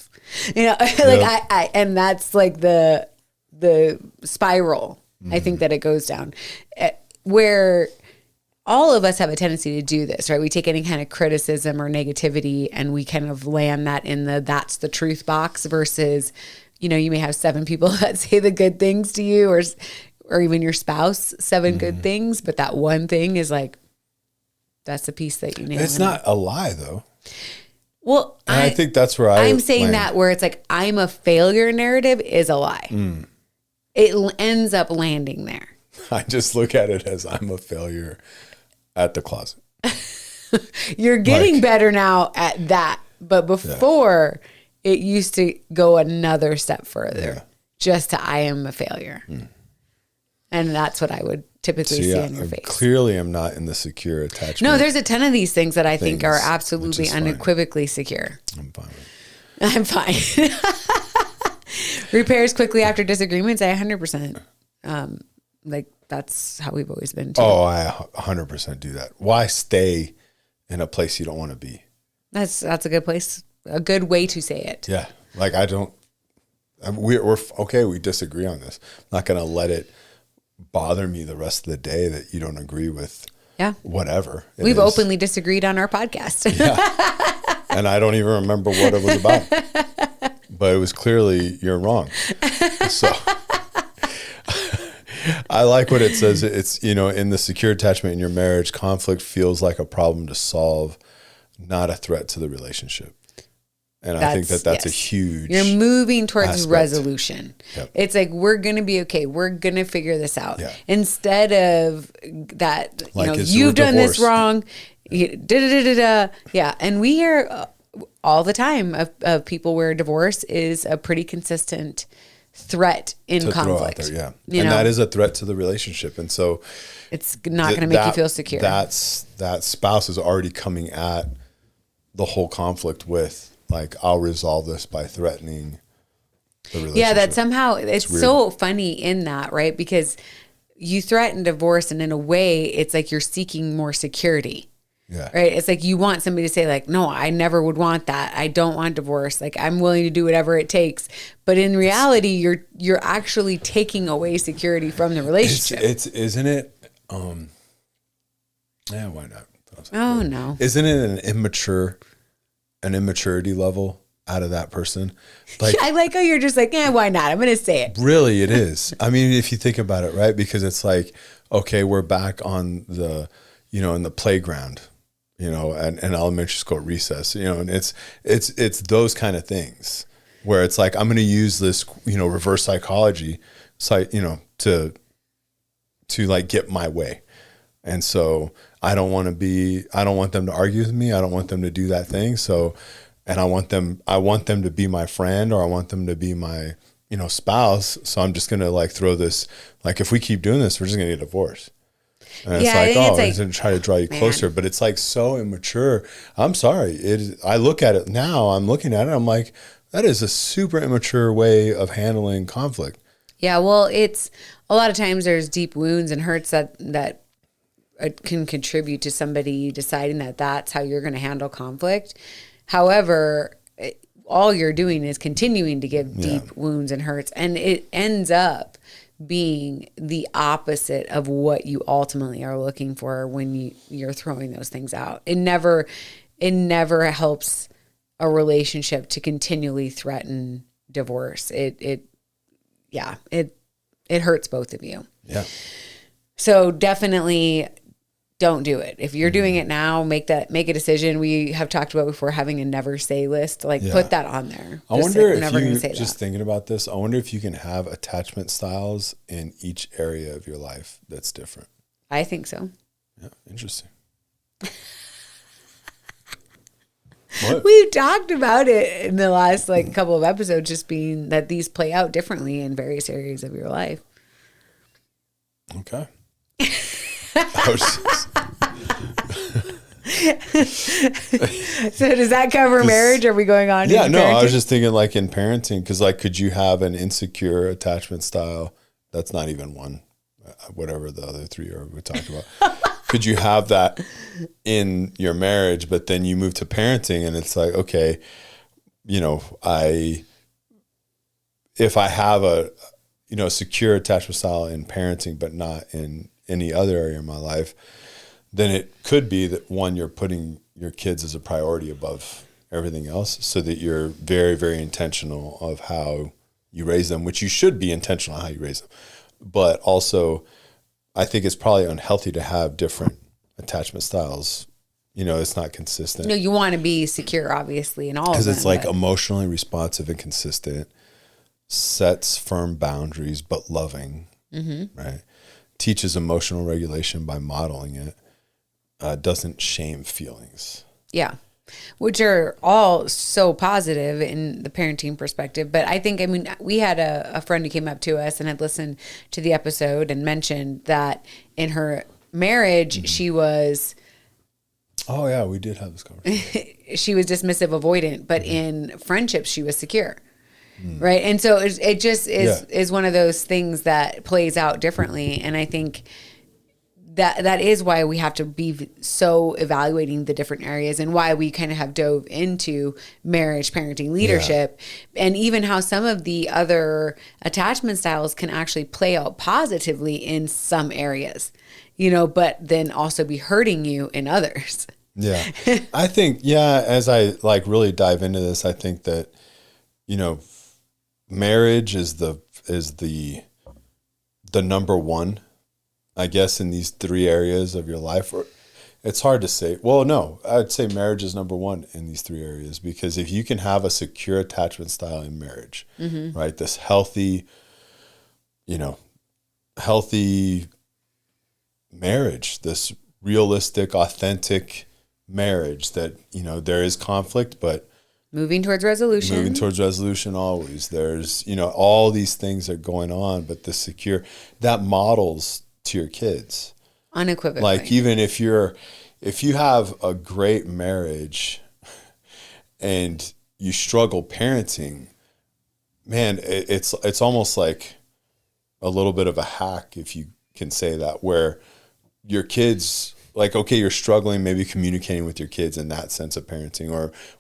[SPEAKER 1] Like I and that's like the spiral. I think that it goes down where all of us have a tendency to do this, right? We take any kind of criticism or negativity and we kind of land that in that's the truth box versus, you may have 7 people that say the good things to you or even your spouse, 7 good things. But that one thing is like, that's the piece that you nail.
[SPEAKER 2] It's not a lie though.
[SPEAKER 1] Well,
[SPEAKER 2] I think that's where I'm
[SPEAKER 1] saying that where it's like, I'm a failure narrative is a lie. It ends up landing there.
[SPEAKER 2] I just look at it as I'm a failure at the closet.
[SPEAKER 1] You're getting better now at that. But before it used to go another step further just to, I am a failure. And that's what I would typically see on your face.
[SPEAKER 2] Clearly I'm not in the secure attachment.
[SPEAKER 1] No, there's a ton of these things that I think are absolutely unequivocally secure.
[SPEAKER 2] I'm fine.
[SPEAKER 1] I'm fine. Repairs quickly after disagreements, I 100%. Like that's how we've always been too.
[SPEAKER 2] Oh, I 100% do that. Why stay in a place you don't want to be?
[SPEAKER 1] That's a good place. A good way to say it.
[SPEAKER 2] Yeah. Like we're okay. We disagree on this. I'm not going to let it bother me the rest of the day that you don't agree with whatever.
[SPEAKER 1] We've openly disagreed on our podcast.
[SPEAKER 2] And I don't even remember what it was about. but it was clearly you're wrong. So I like what it says. It's, in the secure attachment in your marriage, conflict feels like a problem to solve, not a threat to the relationship. And I think that's a huge.
[SPEAKER 1] You're moving towards
[SPEAKER 2] aspect.
[SPEAKER 1] Resolution.
[SPEAKER 2] Yep.
[SPEAKER 1] It's like, we're going to be okay. We're going to figure this out.
[SPEAKER 2] Yeah.
[SPEAKER 1] Instead of that,
[SPEAKER 2] Like,
[SPEAKER 1] you've done this
[SPEAKER 2] divorced.
[SPEAKER 1] wrong. Yeah. And we hear all the time of people where divorce is a pretty consistent threat in conflict.
[SPEAKER 2] Throw out there, and that is a threat to the relationship. And so
[SPEAKER 1] it's not going to make you feel secure.
[SPEAKER 2] That spouse is already coming at the whole conflict with, like, I'll resolve this by threatening the relationship.
[SPEAKER 1] Yeah, that somehow it's so funny in that, right? Because you threaten divorce, and in a way, it's like you're seeking more security.
[SPEAKER 2] Yeah.
[SPEAKER 1] Right. It's like you want somebody to say, like, no, I never would want that. I don't want divorce. Like, I'm willing to do whatever it takes. But in reality, you're actually taking away security from the relationship.
[SPEAKER 2] Isn't it? Yeah, why not?
[SPEAKER 1] Oh no.
[SPEAKER 2] Isn't it an immaturity level out of that person? Like,
[SPEAKER 1] I like how you're just like, yeah, why not? I'm going to say it.
[SPEAKER 2] Really, it is. I mean, if you think about it, right? Because it's like, okay, we're back on the, in the playground, and elementary school recess, and it's those kind of things where it's like, I'm going to use this, reverse psychology, to like get my way. And so I don't want them to argue with me. I don't want them to do that thing. So, and I want them to be my friend, or I want them to be my, spouse. So I'm just going to, like, throw this, like, if we keep doing this, we're just going to get divorced. And it's like, I'm going to try to draw you closer, but it's like so immature. I'm sorry. I look at it now, I'm looking at it, I'm like, that is a super immature way of handling conflict.
[SPEAKER 1] Yeah. Well, it's a lot of times there's deep wounds and hurts that can contribute to somebody deciding that that's how you're going to handle conflict. However, all you're doing is continuing to give deep wounds and hurts, and it ends up being the opposite of what you ultimately are looking for when you're throwing those things out. It never helps a relationship to continually threaten divorce. It hurts both of you.
[SPEAKER 2] Yeah.
[SPEAKER 1] So definitely don't do it. If you're doing it now, make a decision. We have talked about before having a never say list. Like, put that on there.
[SPEAKER 2] I wonder if you, just thinking about this, I wonder if you can have attachment styles in each area of your life that's different.
[SPEAKER 1] I think so.
[SPEAKER 2] Yeah, interesting.
[SPEAKER 1] We've talked about it in the last couple of episodes, just being that these play out differently in various areas of your life.
[SPEAKER 2] Okay.
[SPEAKER 1] So does that cover marriage? Are we going on?
[SPEAKER 2] Yeah, no,
[SPEAKER 1] parenting?
[SPEAKER 2] I was just thinking, like, in parenting, because, like, could you have an insecure attachment style? That's not even one, whatever the other three are we talked about. Could you have that in your marriage, but then you move to parenting and it's like, okay, if I have a, secure attachment style in parenting, but not in any other area of my life, then it could be that, one, you're putting your kids as a priority above everything else, so that you're very, very intentional of how you raise them, which you should be intentional on how you raise them. But also, I think it's probably unhealthy to have different attachment styles. It's not consistent.
[SPEAKER 1] No, you want to be secure, obviously, in all of them.
[SPEAKER 2] Because it's like emotionally responsive and consistent, sets firm boundaries, but loving, right? Teaches emotional regulation by modeling it, doesn't shame feelings.
[SPEAKER 1] Yeah. Which are all so positive in the parenting perspective. But I think, we had a friend who came up to us and had listened to the episode and mentioned that in her marriage, she was...
[SPEAKER 2] Oh, yeah, we did have this conversation.
[SPEAKER 1] She was dismissive, avoidant, but in friendships, she was secure. Right. And so it just is one of those things that plays out differently. And I think that is why we have to be so evaluating the different areas, and why we kind of have dove into marriage, parenting, leadership, and even how some of the other attachment styles can actually play out positively in some areas, but then also be hurting you in others.
[SPEAKER 2] Yeah. I think, as I really dive into this, I think that you know, marriage is the number one, I guess, in these three areas of your life. Or it's hard to say. Well, no, I'd say marriage is number one in these three areas, because if you can have a secure attachment style in marriage, right, this healthy marriage, this realistic, authentic marriage that, there is conflict, but
[SPEAKER 1] moving towards resolution
[SPEAKER 2] always. There's, all these things are going on, but the secure, that models to your kids.
[SPEAKER 1] Unequivocally.
[SPEAKER 2] Like, even if you have a great marriage and you struggle parenting, man, it's almost like a little bit of a hack, if you can say that, where your kids, like, okay, you're struggling maybe communicating with your kids in that sense of parenting,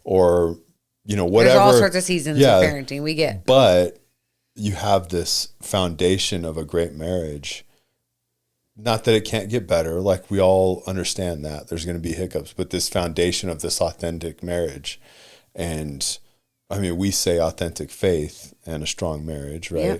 [SPEAKER 2] or whatever.
[SPEAKER 1] There's all sorts of seasons of parenting we get.
[SPEAKER 2] But you have this foundation of a great marriage. Not that it can't get better. Like, we all understand that there's going to be hiccups, but this foundation of this authentic marriage, and I mean, we say authentic faith and a strong marriage, right? Yeah.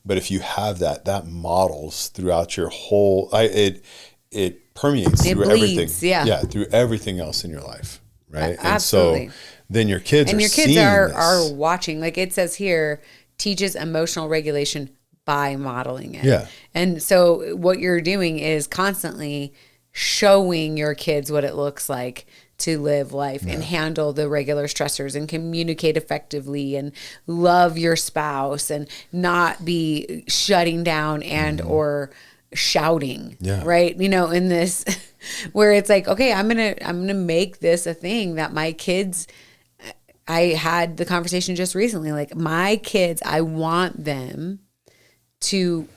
[SPEAKER 2] But if you have that models throughout your whole, it permeates through everything. Yeah, through everything else in your life, right?
[SPEAKER 1] Absolutely.
[SPEAKER 2] And so then your kids
[SPEAKER 1] are watching. Like it says here, teaches emotional regulation by modeling it.
[SPEAKER 2] Yeah.
[SPEAKER 1] And so what you're doing is constantly showing your kids what it looks like to live life and handle the regular stressors and communicate effectively and love your spouse and not be shutting down and or shouting.
[SPEAKER 2] Yeah.
[SPEAKER 1] Right. In this where it's like, okay, I'm gonna make this a thing that my kids, I had the conversation just recently, like, my kids, I want them to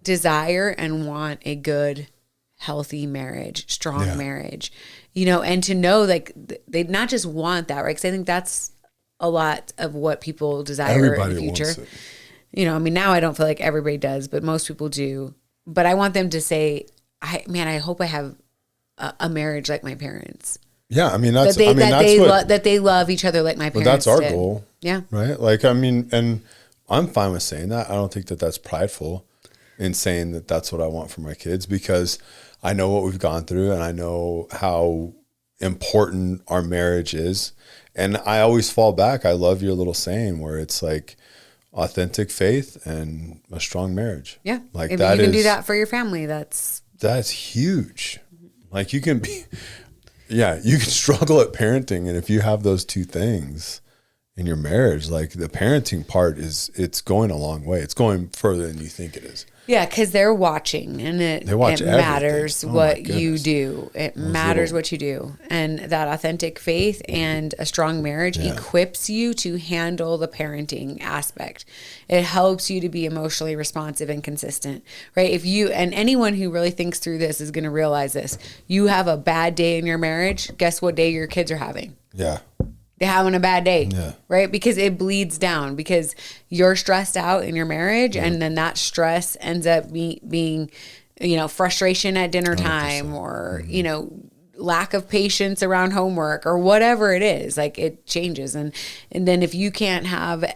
[SPEAKER 1] desire and want a good, healthy marriage, strong marriage, and to know, like, they not just want that, right? Because I think that's a lot of what people desire in the future.
[SPEAKER 2] Wants it.
[SPEAKER 1] I mean, now I don't feel like everybody does, but most people do. But I want them to say, I hope I have a marriage like my parents.
[SPEAKER 2] Yeah, I mean,
[SPEAKER 1] that they love each other like my parents.
[SPEAKER 2] But that's our
[SPEAKER 1] did.
[SPEAKER 2] goal.
[SPEAKER 1] Yeah.
[SPEAKER 2] Right? Like, I mean, and I'm fine with saying that. I don't think that that's prideful in saying that that's what I want for my kids, because I know what we've gone through and I know how important our marriage is. And I always fall back. I love your little saying where it's like authentic faith and a strong marriage.
[SPEAKER 1] Yeah.
[SPEAKER 2] Like,
[SPEAKER 1] if you can do that for your family, that's
[SPEAKER 2] huge. Like, you can struggle at parenting. And if you have those two things in your marriage, like, the parenting part it's going a long way. It's going further than you think it is.
[SPEAKER 1] Yeah, because they're watching, and it matters what you do. It matters what you do. And that authentic faith and a strong marriage equips you to handle the parenting aspect. It helps you to be emotionally responsive and consistent, right? And anyone who really thinks through this is going to realize this. You have a bad day in your marriage, guess what day your kids are having?
[SPEAKER 2] Yeah.
[SPEAKER 1] They're having a bad day, right? Because it bleeds down, because you're stressed out in your marriage, and then that stress ends up being, frustration at dinner time, or, lack of patience around homework, or whatever it is. Like, it changes. And then if you can't have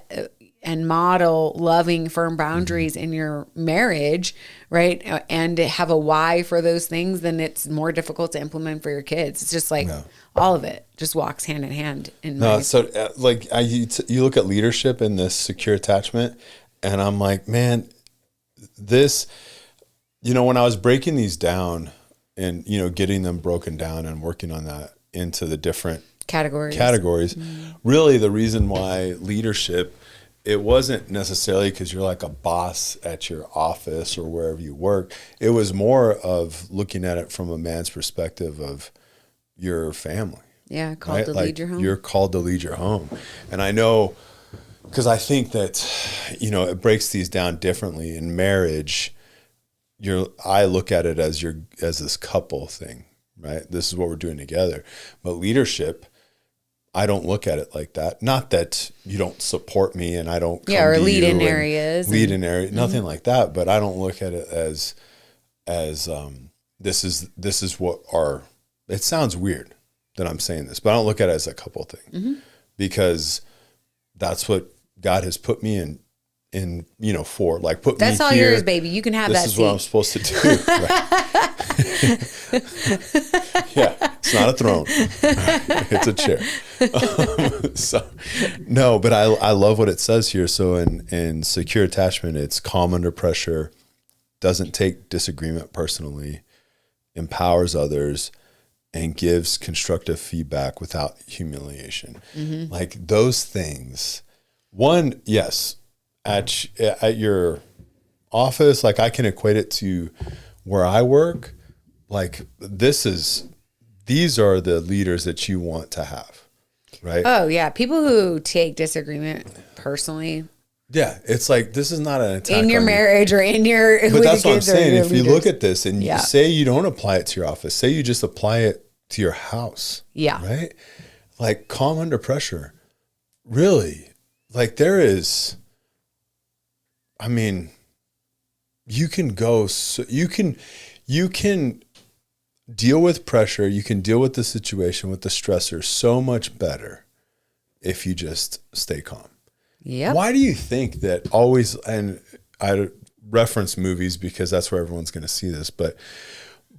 [SPEAKER 1] and model loving, firm boundaries in your marriage, right, and have a why for those things, then it's more difficult to implement for your kids. It's just like all of it just walks hand in hand. You look at leadership in this secure attachment, and I'm like, man, this, when I was breaking these down and, getting them broken down and working on that into the different categories, really the reason why leadership, it wasn't necessarily because you're like a boss at your office or wherever you work. It was more of looking at it from a man's perspective of your family. Yeah, called to lead your home.
[SPEAKER 2] You're called to lead your home. And I know, because I think that, it breaks these down differently. In marriage, I look at it as this couple thing, right? This is what we're doing together. But leadership, I don't look at it like that. Not that you don't support me and I don't
[SPEAKER 1] or lead in areas.
[SPEAKER 2] Nothing like that. But I don't look at it as this is what our, it sounds weird that I'm saying this, but I don't look at it as a couple thing, because that's what God has put me in, you know, for. Like, put
[SPEAKER 1] that's
[SPEAKER 2] me
[SPEAKER 1] all
[SPEAKER 2] here.
[SPEAKER 1] yours, baby. You can have
[SPEAKER 2] This
[SPEAKER 1] that
[SPEAKER 2] is
[SPEAKER 1] seat.
[SPEAKER 2] what I'm supposed to do. Right? Yeah, it's not a throne. It's a chair. So, no, but I love what it says here. So in secure attachment, it's calm under pressure, doesn't take disagreement personally, empowers others, and gives constructive feedback without humiliation.
[SPEAKER 1] Mm-hmm.
[SPEAKER 2] Like those things. One, yes, at your office, like I can equate it to where I work. Like these are the leaders that you want to have, right?
[SPEAKER 1] Oh yeah, people who take disagreement personally
[SPEAKER 2] Yeah, it's like this is not an attack
[SPEAKER 1] in your
[SPEAKER 2] on you.
[SPEAKER 1] marriage or in your.
[SPEAKER 2] But
[SPEAKER 1] with
[SPEAKER 2] that's
[SPEAKER 1] your
[SPEAKER 2] what I'm
[SPEAKER 1] kids or
[SPEAKER 2] saying.
[SPEAKER 1] your
[SPEAKER 2] If you
[SPEAKER 1] leaders.
[SPEAKER 2] look at this and
[SPEAKER 1] Yeah.
[SPEAKER 2] you say you don't apply it to your office, say you just apply it to your house.
[SPEAKER 1] Yeah.
[SPEAKER 2] Right? Like calm under pressure. Really? Like there is, I mean, you can go, so you can deal with pressure. You can deal with the situation, with the stressor so much better if you just stay calm.
[SPEAKER 1] Yep.
[SPEAKER 2] Why do you think that always, and I reference movies because that's where everyone's going to see this, but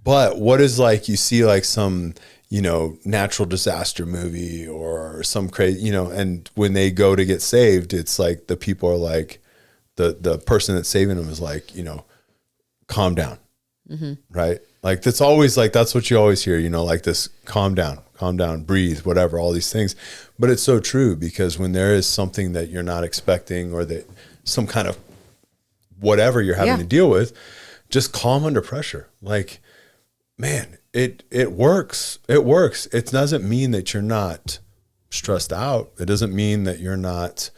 [SPEAKER 2] what is like, you see like some, you know, natural disaster movie or some crazy, you know, and when they go to get saved, it's like the people are like, the person that's saving them is like, you know, calm down. Mm-hmm. Right? Like that's always like, that's what you always hear, you know, like this calm down, breathe, whatever, all these things. But it's so true because when there is something that you're not expecting or that some kind of whatever you're having to deal with, just calm under pressure. Like, man, it works. It works. It doesn't mean that you're not stressed out. It doesn't mean that you're not.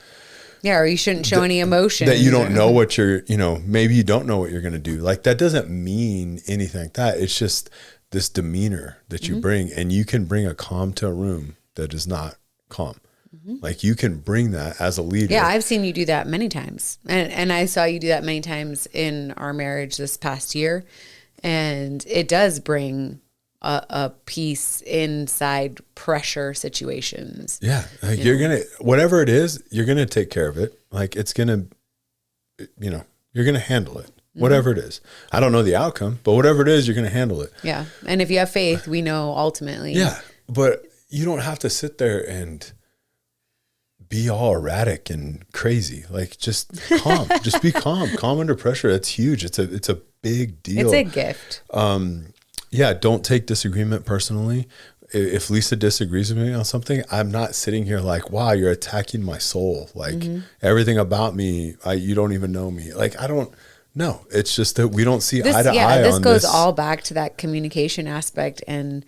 [SPEAKER 1] Yeah, or you shouldn't show any emotion.
[SPEAKER 2] That you don't know what you're, you know, maybe you don't know what you're going to do. Like that doesn't mean anything like that. It's just this demeanor that you bring, and you can bring a calm to a room that is not calm. Mm-hmm. Like you can bring that as a leader.
[SPEAKER 1] Yeah, I've seen you do that many times. And I saw you do that many times in our marriage this past year. And it does bring a peace inside pressure situations.
[SPEAKER 2] Yeah. Like you're going to, whatever it is, you're going to take care of it. Like it's going to, you know, you're going to handle it, whatever it is. I don't know the outcome, but whatever it is, you're going to handle it.
[SPEAKER 1] Yeah. And if you have faith, we know ultimately.
[SPEAKER 2] Yeah. But you don't have to sit there and be all erratic and crazy. Like just calm, just be calm under pressure. That's huge. It's a big deal.
[SPEAKER 1] It's a gift.
[SPEAKER 2] Yeah. Don't take disagreement personally. If Lisa disagrees with me on something, I'm not sitting here like, wow, you're attacking my soul. Like everything about me, you don't even know me. Like, I don't know. It's just that we don't see eye to eye on this.
[SPEAKER 1] This goes all back to that communication aspect and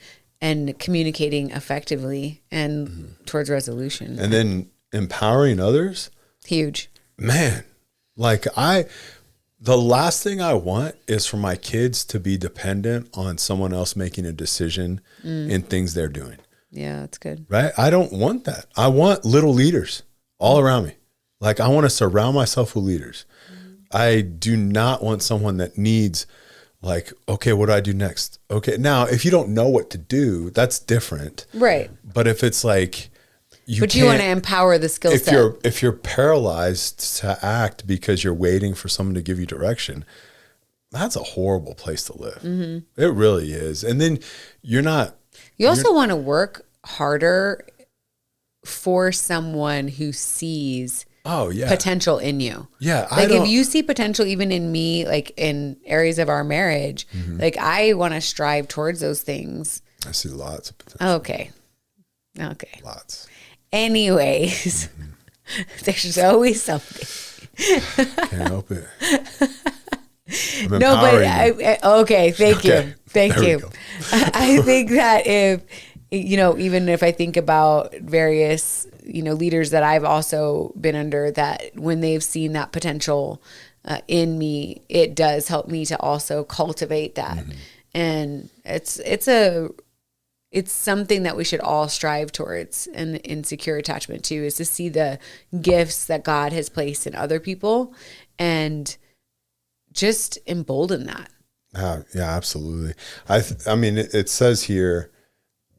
[SPEAKER 1] communicating effectively and towards resolution.
[SPEAKER 2] And then empowering others.
[SPEAKER 1] Huge.
[SPEAKER 2] Man, like the last thing I want is for my kids to be dependent on someone else making a decision in things they're doing.
[SPEAKER 1] Yeah, that's good.
[SPEAKER 2] Right? I don't want that. I want little leaders all around me. Like I want to surround myself with leaders. I do not want someone that needs like, okay, what do I do next? Okay. Now, if you don't know what to do, that's different.
[SPEAKER 1] Right.
[SPEAKER 2] But if it's like, you
[SPEAKER 1] want to empower the skill set.
[SPEAKER 2] If you're paralyzed to act because you're waiting for someone to give you direction, that's a horrible place to live. Mm-hmm. It really is. And then you also
[SPEAKER 1] want to work harder for someone who sees potential in you.
[SPEAKER 2] Yeah.
[SPEAKER 1] Like if you see potential even in me, like in areas of our marriage, like I want to strive towards those things.
[SPEAKER 2] I see lots of potential.
[SPEAKER 1] Okay.
[SPEAKER 2] Lots.
[SPEAKER 1] Anyways, there's always something.
[SPEAKER 2] Can't help it.
[SPEAKER 1] No, but okay. Thank you. Thank you. I think that if, you know, even if I think about various, you know, leaders that I've also been under, that when they've seen that potential in me, it does help me to also cultivate that. And it's something that we should all strive towards in secure attachment too, is to see the gifts that God has placed in other people and just embolden that.
[SPEAKER 2] Yeah, absolutely. I mean, it says here,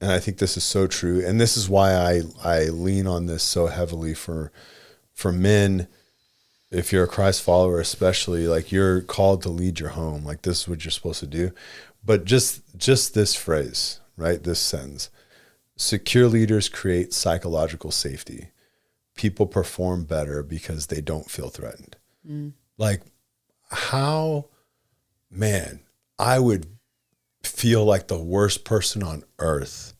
[SPEAKER 2] and I think this is so true, and this is why I lean on this so heavily for men. If you're a Christ follower, especially, like, you're called to lead your home. Like, this is what you're supposed to do. But just this phrase, right? This sentence: secure leaders create psychological safety. People perform better because they don't feel threatened. Like, how, man, I would feel like the worst person on earth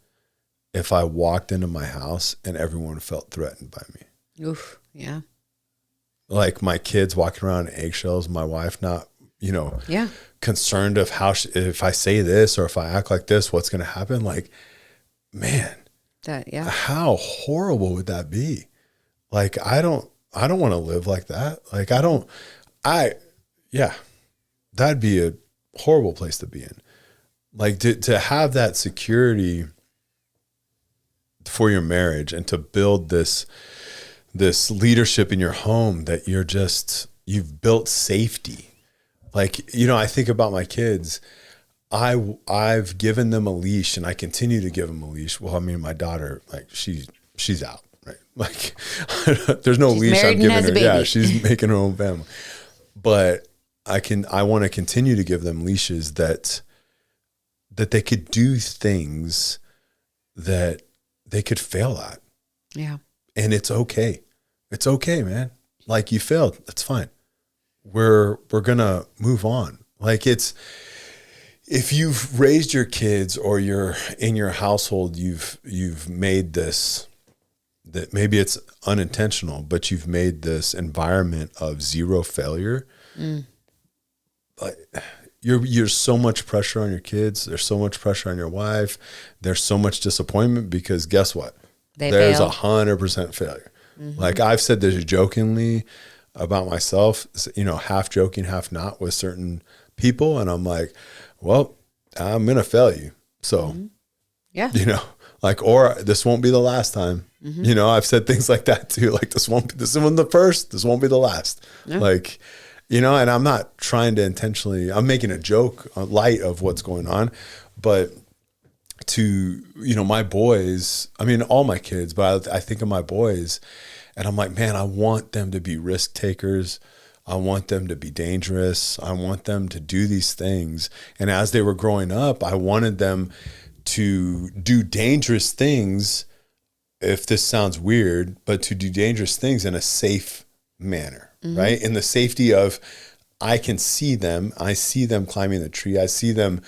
[SPEAKER 2] if I walked into my house and everyone felt threatened by me.
[SPEAKER 1] Oof. Yeah.
[SPEAKER 2] Like, my kids walking around in eggshells, my wife not,
[SPEAKER 1] Yeah.
[SPEAKER 2] concerned of how, if I say this or if I act like this, what's going to happen? Like, man,
[SPEAKER 1] Yeah.
[SPEAKER 2] how horrible would that be? Like, I don't want to live like that. Like, that'd be a horrible place to be in. Like, to have that security for your marriage and to build this leadership in your home, that you've built safety. Like, I think about my kids. I've given them a leash, and I continue to give them a leash. Well, I mean, my daughter, like, she's out, right? Like, there's no leash I'm giving her. Yeah, she's making her own family. But I want to continue to give them leashes that they could do things that they could fail at.
[SPEAKER 1] Yeah.
[SPEAKER 2] And it's okay. It's okay, man. Like, you failed. That's fine. We're going to move on. Like, if you've raised your kids, or you're in your household, you've made this, that maybe it's unintentional, but you've made this environment of zero failure. Like, you're so much pressure on your kids. There's so much pressure on your wife. There's so much disappointment, because guess what? There's 100% failure. Like, I've said this jokingly about myself, half joking, half not, with certain people. And I'm like, well, I'm going to fail you. So,
[SPEAKER 1] yeah,
[SPEAKER 2] like, or this won't be the last time. I've said things like that too. Like, this wasn't the first, this won't be the last. Yeah. Like, and I'm not trying to intentionally, I'm making a joke light of what's going on, but to, my boys, I mean, all my kids, but I think of my boys, and I'm like, man, I want them to be risk takers. I want them to be dangerous. I want them to do these things. And as they were growing up, I wanted them to do dangerous things, if this sounds weird, but to do dangerous things in a safe manner, right? In the safety of, I can see them. I see them climbing the tree. I see them,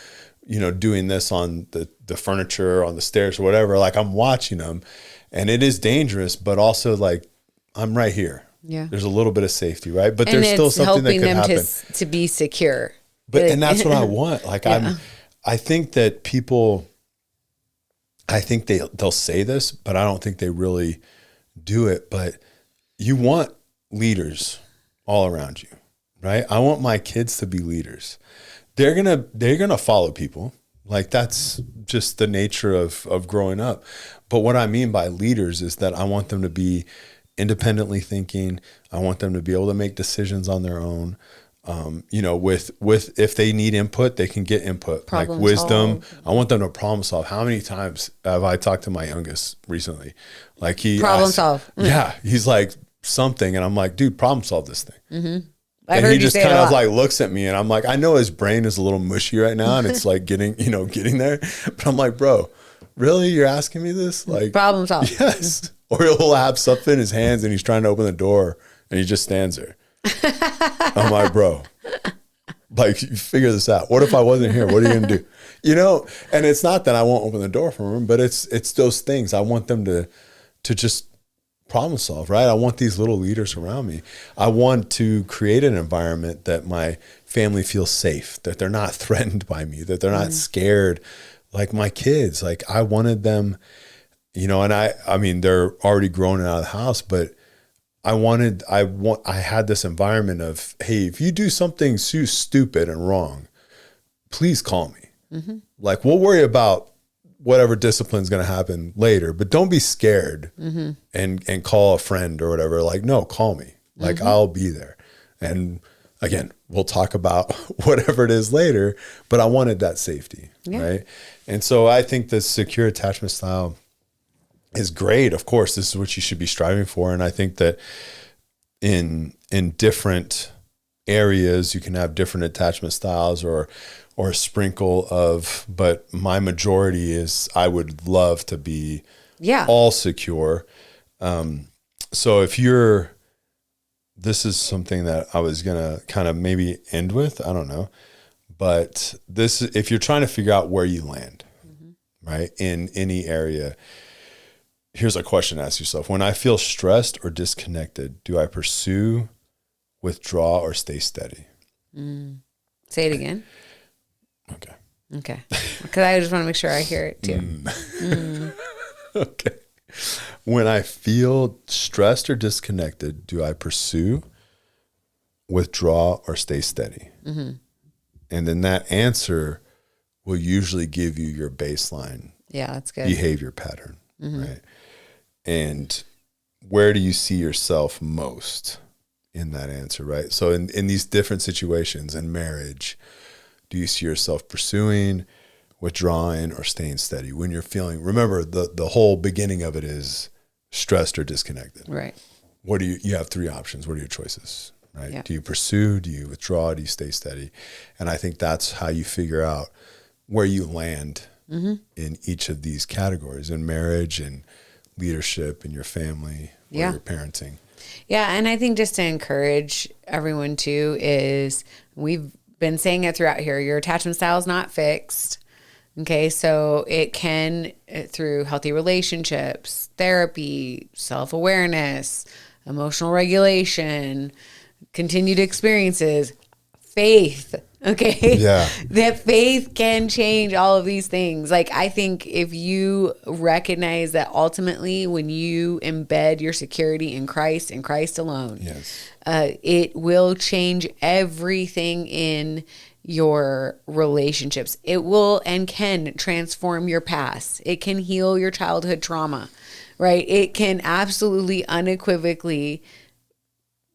[SPEAKER 2] doing this on the furniture, on the stairs, or whatever. Like, I'm watching them, and it is dangerous, but also, like, I'm right here.
[SPEAKER 1] Yeah.
[SPEAKER 2] There's a little bit of safety, right? But there's still something that could happen.
[SPEAKER 1] To be secure.
[SPEAKER 2] And that's what I want. Like, I think that people, they'll say this, but I don't think they really do it. But you want leaders all around you, right? I want my kids to be leaders. They're gonna follow people. Like, that's just the nature of growing up. But what I mean by leaders is that I want them to be independently thinking. I want them to be able to make decisions on their own. With if they need input, they can get input, problem like wisdom. Solve. I want them to problem solve. How many times have I talked to my youngest recently? Like, he
[SPEAKER 1] problem solve.
[SPEAKER 2] Yeah, he's like something, and I'm like, dude, problem solve this thing. And he just kind of like looks at me, and I'm like, I know his brain is a little mushy right now, and it's like getting there. But I'm like, bro, really? You're asking me this? Like,
[SPEAKER 1] problem solve.
[SPEAKER 2] Yes. Or he'll have something in his hands, and he's trying to open the door, and he just stands there. I'm like, bro, like, you figure this out. What if I wasn't here? What are you going to do? And it's not that I won't open the door for him, but it's those things. I want them to just problem solve, right? I want these little leaders around me. I want to create an environment that my family feels safe, that they're not threatened by me, that they're not scared. Like, my kids, like, I wanted them, and I mean, they're already grown out of the house, but I had this environment of, hey, if you do something so stupid and wrong, please call me. Like, we'll worry about whatever discipline is going to happen later, but don't be scared and call a friend or whatever. Like, no, call me. Like, I'll be there. And again, we'll talk about whatever it is later, but I wanted that safety, right? And so I think the secure attachment style is great. Of course, this is what you should be striving for. And I think that in different areas, you can have different attachment styles or a sprinkle of, but my majority is I would love to be all secure. So this is something that I was going to kind of maybe end with, I don't know, but if you're trying to figure out where you land, right, in any area, here's a question to ask yourself. When I feel stressed or disconnected, do I pursue, withdraw, or stay steady?
[SPEAKER 1] Say it again.
[SPEAKER 2] Okay.
[SPEAKER 1] Because I just want to make sure I hear it too.
[SPEAKER 2] Okay. When I feel stressed or disconnected, do I pursue, withdraw, or stay steady? And then that answer will usually give you your baseline
[SPEAKER 1] that's good.
[SPEAKER 2] behavior pattern, right? And where do you see yourself most in that answer, right? So in these different situations in marriage, do you see yourself pursuing, withdrawing, or staying steady? When you're feeling, remember the whole beginning of it is stressed or disconnected.
[SPEAKER 1] Right.
[SPEAKER 2] You have three options. What are your choices, right?
[SPEAKER 1] Yeah.
[SPEAKER 2] Do you pursue? Do you withdraw? Do you stay steady? And I think that's how you figure out where you land in each of these categories, in marriage and leadership, in your family, or your parenting.
[SPEAKER 1] Yeah. And I think just to encourage everyone too is we've been saying it throughout here, your attachment style is not fixed. Okay. So it can, through healthy relationships, therapy, self-awareness, emotional regulation, continued experiences, faith. Okay.
[SPEAKER 2] Yeah.
[SPEAKER 1] That faith can change all of these things. Like, I think if you recognize that ultimately when you embed your security in Christ and Christ alone, it will change everything in your relationships. It will and can transform your past. It can heal your childhood trauma, right? It can absolutely unequivocally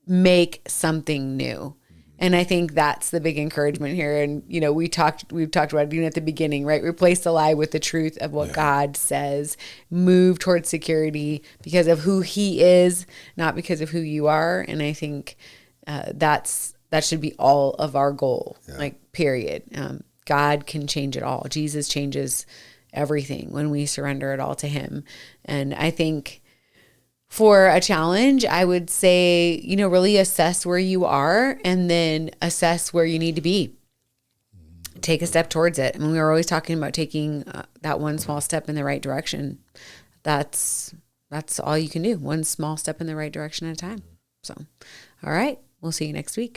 [SPEAKER 1] make something new. And I think that's the big encouragement here. And, we've talked about it even at the beginning, right? Replace the lie with the truth of what God says. Move towards security because of who he is, not because of who you are. And I think that should be all of our goal, like, period. God can change it all. Jesus changes everything when we surrender it all to him. And I think for a challenge, I would say, really assess where you are and then assess where you need to be. Take a step towards it. I mean, we were always talking about taking that one small step in the right direction. That's all you can do. One small step in the right direction at a time. So, all right. We'll see you next week.